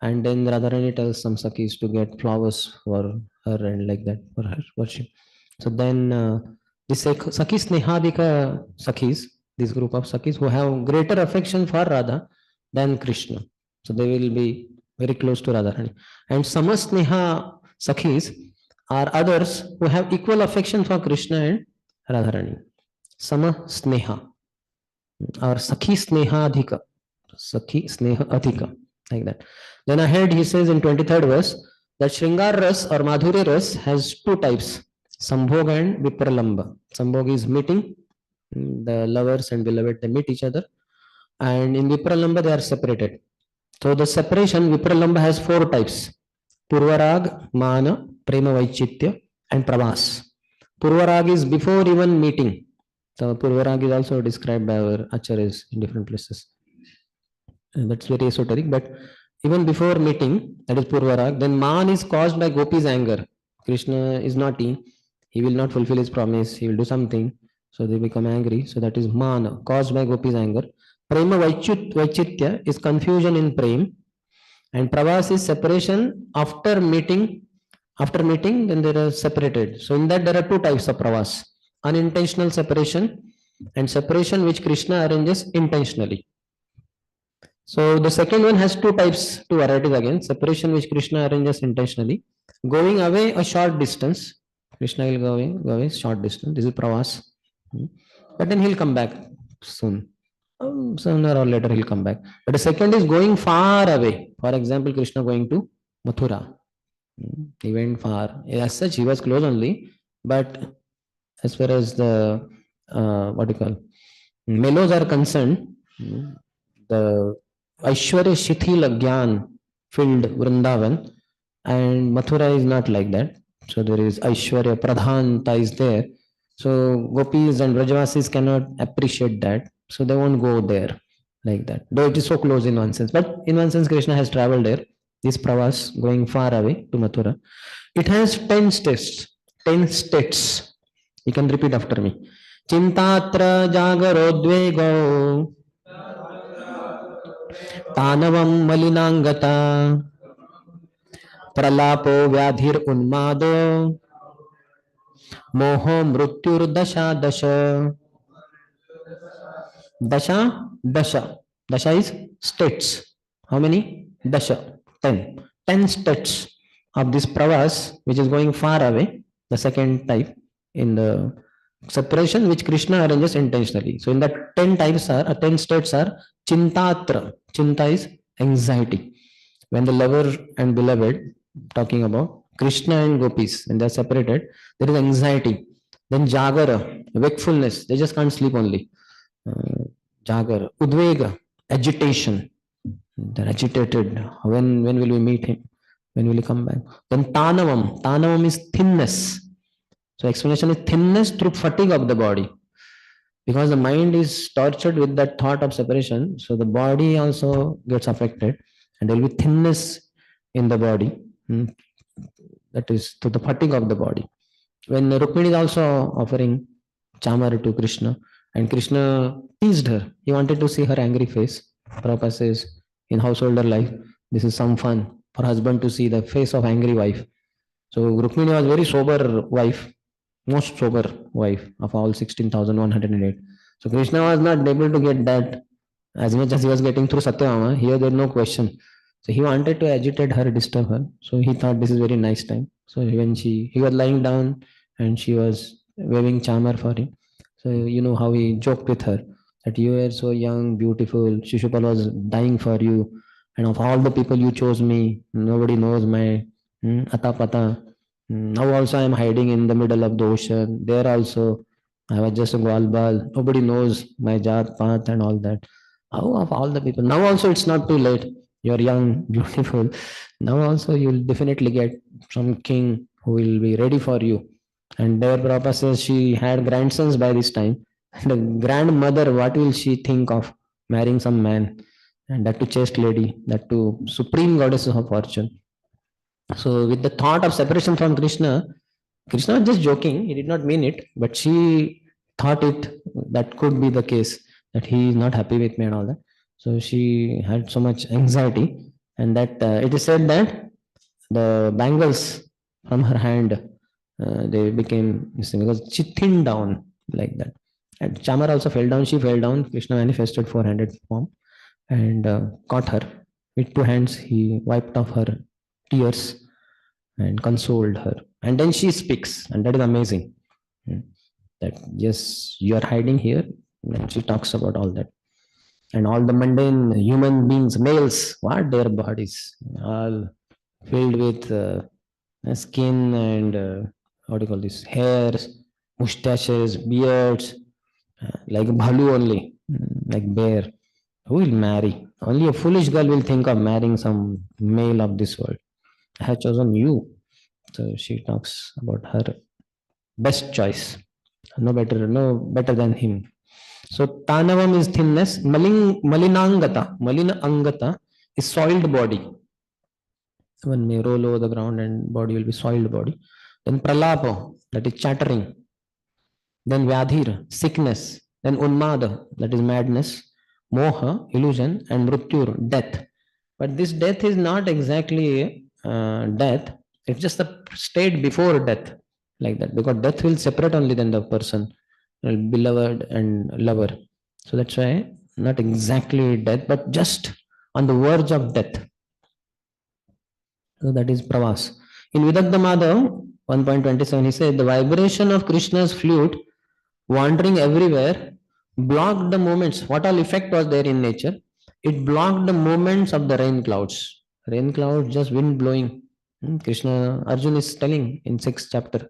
and then Radharani tells some Sakhis to get flowers for her and like that for her worship. So then this Sakhi Snehadika Sakhis, this group of Sakhis who have greater affection for Radha than Krishna. So they will be very close to Radharani. And Samasneha Sakhis are others who have equal affection for Krishna and Radharani. Samasneha or Sakhi Snehadika. Sakhi Snehadika. Like that. Then ahead he says in 23rd verse that Shringar Ras or Madhurya Ras has two types, Sambhog and Vipralamba. Sambhog is meeting, the lovers and beloved, they meet each other, and in Vipralamba they are separated. So the separation, Vipralamba has four types, Purvarag, Mana, Prema Vaichitya and Pravas. Purvarag is before even meeting. So Purvarag is also described by our acharyas in different places. And that's very esoteric, but even before meeting, that is Purvarag, then Man is caused by Gopi's anger. Krishna is naughty, he will not fulfill his promise, he will do something, so they become angry. So that is Man, caused by Gopi's anger. Prema Vaichitya is confusion in Prem, and Pravas is separation after meeting. After meeting, then they are separated. So in that there are two types of Pravas, unintentional separation and separation which Krishna arranges intentionally. So the second one has two types, two varieties again, separation which Krishna arranges intentionally, going away a short distance Krishna will go away short distance. This is pravas. But then he'll come back soon. Sooner or later he'll come back. But the second is going far away. For example, Krishna going to Mathura. He went far. As such, he was close only. But as far as the what do you call melos are concerned, the Aishwarya Shithila Gyan filled Vrindavan, and Mathura is not like that. So there is Aishwarya Pradhanta is there. So gopis and Brajavasis cannot appreciate that. So they won't go there like that. Though it is so close in one sense. But in one sense, Krishna has traveled there. This pravas going far away to Mathura. It has 10 states. 10 states. You can repeat after me. Chintatra jagarodvego Tanavam malinangata Pralapo vyadhir unmado Moho mrutyur dasha dasha. Dasha is states. How many? Dasha. 10. 10 states of this pravas, which is going far away. The second type in the separation which Krishna arranges intentionally. So in that 10 types are 10 states are Chintatra. Chinta is anxiety. When the lover and beloved, talking about Krishna and gopis, when they are separated, there is anxiety. Then Jagara, wakefulness, they just can't sleep only. Jagara, Udvega, agitation. They're agitated. When will we meet him? When will he come back? Then Tanavam. Tanavam is thinness. So explanation is thinness through fatigue of the body. Because the mind is tortured with that thought of separation, so the body also gets affected, and there will be thinness in the body. That is to the fatigue of the body. When Rukmini is also offering chamar to Krishna, and Krishna teased her, he wanted to see her angry face. Prabhupada says, in householder life, this is some fun for husband to see the face of angry wife. So Rukmini was very sober wife, most sober wife of all 16,108. So Krishna was not able to get that as much as he was getting through Satyabhama. Here there is no question. So he wanted to agitate her, disturb her. So he thought this is very nice time. So when he was lying down and she was waving chamar for him. So you know how he joked with her that you were so young, beautiful. Shishupal was dying for you, and of all the people you chose me. Nobody knows my atapata. Now also I am hiding in the middle of the ocean. There also I was just a gwalbal. Nobody knows my jat, path and all that. How of all the people? Now also it's not too late. You're young, beautiful. Now also you'll definitely get some king who will be ready for you. And there Prabhupada says she had grandsons by this time. And the grandmother, what will she think of marrying some man? And that to chaste lady, that to supreme goddess of fortune. So with the thought of separation from Krishna, Krishna was just joking, he did not mean it, but she thought it that could be the case, that he is not happy with me and all that. So she had so much anxiety, and that it is said that the bangles from her hand they became missing because she thinned down like that. And Chamar also fell down, she fell down. Krishna manifested 400 form and caught her. With two hands, he wiped off her tears and consoled her. And then she speaks, and that is amazing. That yes, you are hiding here. And she talks about all that. And all the mundane human beings, males, what their bodies, all filled with skin and what do you call this? Hairs, mustaches, beards, like bhalu only, like bear. Who will marry? Only a foolish girl will think of marrying some male of this world. I have chosen you. So she talks about her best choice. No better than him. So Tanavam is thinness. Malinangata. Malina angata is soiled body. One may roll over the ground and body will be soiled body. Then Pralapo, that is chattering. Then Vyadhir, sickness. Then Unmada, that is madness. Moha, illusion. And Mrutyur, death. But this death is not exactly death. It's just the state before death, like that. Because death will separate only then the person, beloved and lover. So that's why not exactly death, but just on the verge of death. So that is pravas. In Vidagdha Madhav, 1.27, he said, the vibration of Krishna's flute wandering everywhere blocked the moments. What all effect was there in nature? It blocked the moments of the rain clouds. Rain clouds, just wind blowing. Krishna, Arjun is telling in 6th chapter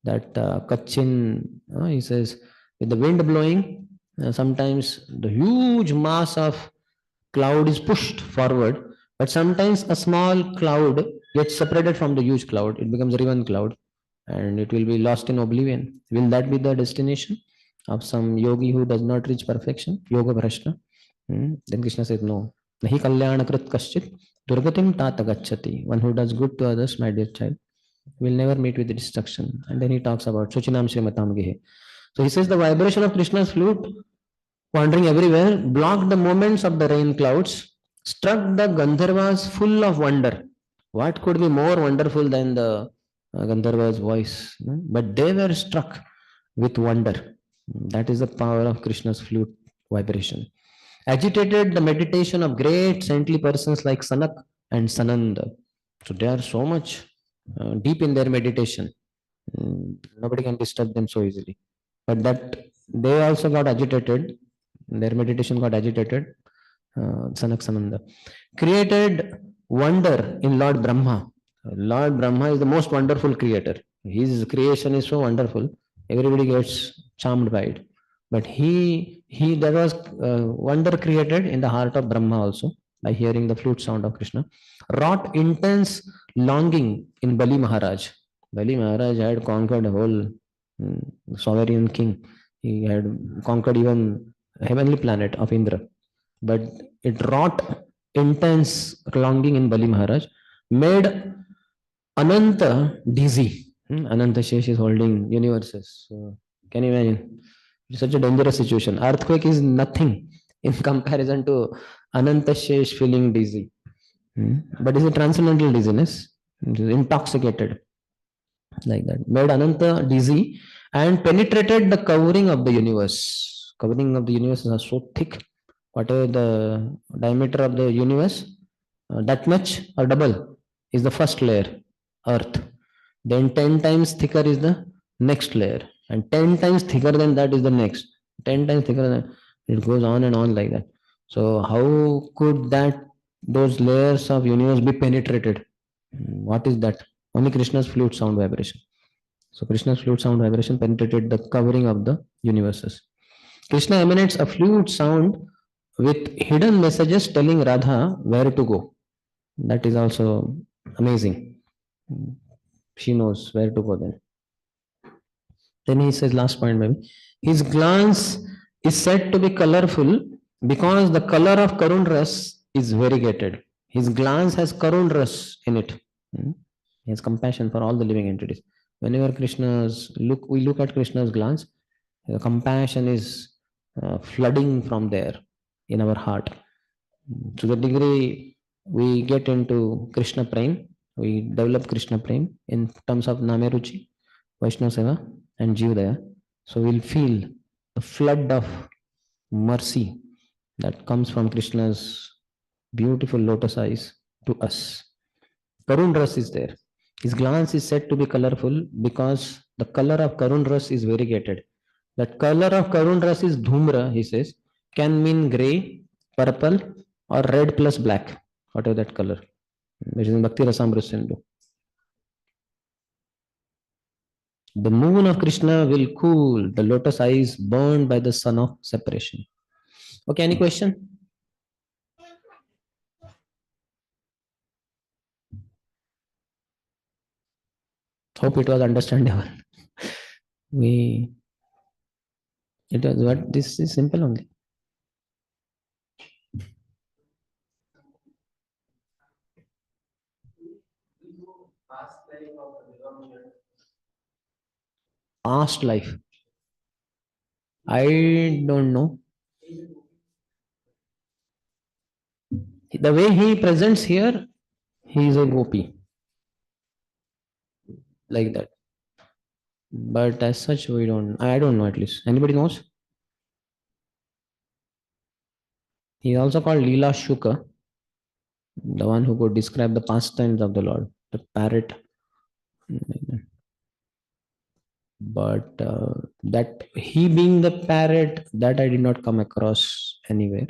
that Kachin, he says, with the wind blowing, sometimes the huge mass of cloud is pushed forward, but sometimes a small cloud gets separated from the huge cloud. It becomes a riven cloud and it will be lost in oblivion. Will that be the destination of some yogi who does not reach perfection? Yoga Bhrashna. Then Krishna says, no. Nahi kalyana krit kaschit durgatim tata gacchati. One who does good to others, my dear child, will never meet with the destruction. And then he talks about Suchinam Srimatam Gehe. So he says the vibration of Krishna's flute wandering everywhere blocked the moments of the rain clouds, struck the Gandharvas full of wonder. What could be more wonderful than the Gandharva's voice? But they were struck with wonder. That is the power of Krishna's flute vibration. Agitated the meditation of great saintly persons like Sanak and Sananda. So they are so much deep in their meditation. Nobody can disturb them so easily. But that they also got agitated. Their meditation got agitated. Sanak Sananda created wonder in Lord Brahma. Lord Brahma is the most wonderful creator. His creation is so wonderful. Everybody gets charmed by it. But there was wonder created in the heart of Brahma also by hearing the flute sound of Krishna. Wrought intense longing in Bali Maharaj. Bali Maharaj had conquered a whole sovereign king. He had conquered even heavenly planet of Indra. But it wrought intense longing in Bali Maharaj, made Ananta dizzy. Ananta Shesh is holding universes. So, can you imagine? It's such a dangerous situation. Earthquake is nothing in comparison to Ananta Shesh feeling dizzy. But it's a transcendental dizziness. It is intoxicated. Like that. Made Ananta dizzy and penetrated the covering of the universe. Covering of the universe is so thick. Whatever the diameter of the universe, that much or double is the first layer, Earth. Then 10 times thicker is the next layer. And 10 times thicker than that is the next. 10 times thicker than it goes on and on like that. So how could those layers of universe be penetrated? What is that? Only Krishna's flute sound vibration. So Krishna's flute sound vibration penetrated the covering of the universes. Krishna emanates a flute sound with hidden messages telling Radha where to go. That is also amazing. She knows where to go then. Then he says, last point maybe. His glance is said to be colorful because the color of Karun Ras is variegated. His glance has Karun Ras in it. He has compassion for all the living entities. Whenever we look at Krishna's glance, the compassion is flooding from there in our heart. To the degree we get into Krishna Prem, we develop Krishna Prem in terms of Nameruchi, Vaishnava Seva, and Jivdaya. So we'll feel the flood of mercy that comes from Krishna's beautiful lotus eyes to us. Karun Ras is there. His glance is said to be colorful because the color of Karun Ras is variegated. That color of Karun Ras is Dhumra, he says, can mean grey, purple, or red plus black, whatever that color, which is in Bhakti Rasamrita Sindhu. The moon of Krishna will cool the lotus eyes burned by the sun of separation. Okay, any question? Hope it was understandable. It was what this is simple only. Past life. I don't know. The way he presents here, he is a gopi. Like that. But as such, I don't know at least. Anybody knows? He is also called Leela Shuka, the one who could describe the pastimes of the Lord, the parrot. but that he being the parrot, that I did not come across anywhere.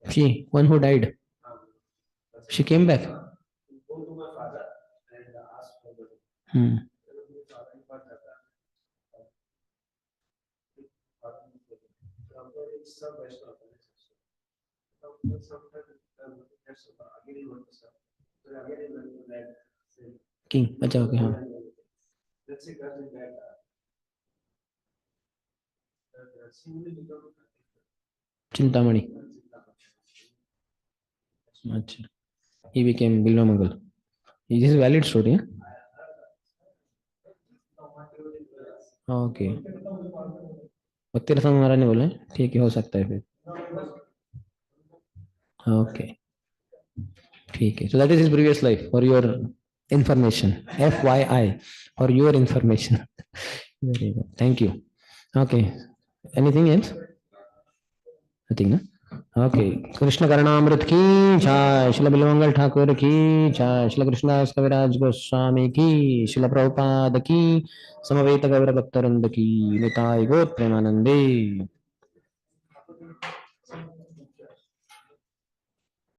She, one who died, she came back. Hmm. King, अच्छा okay, हाँ. चिंतामणि. अच्छा. He became Bilvamangal. Is this a valid story? Okay. भक्ति रसम महाराज ने बोला है, ठीक है, हो सकता है फिर. ओके, ठीक है. So that is his previous life for your information. FYI, for your information. Very good. Thank you. Okay. Anything else? Nothing, na? Okay. Krishna Karnamrita की जय. शिला बिलमंगल ठाकुर की जय. शिला कृष्णदास कविराज गोस्वामी की. शिला प्रभुपाद की. समवेत गौर भक्तवृंद की. निताय गौर प्रेमानंदे.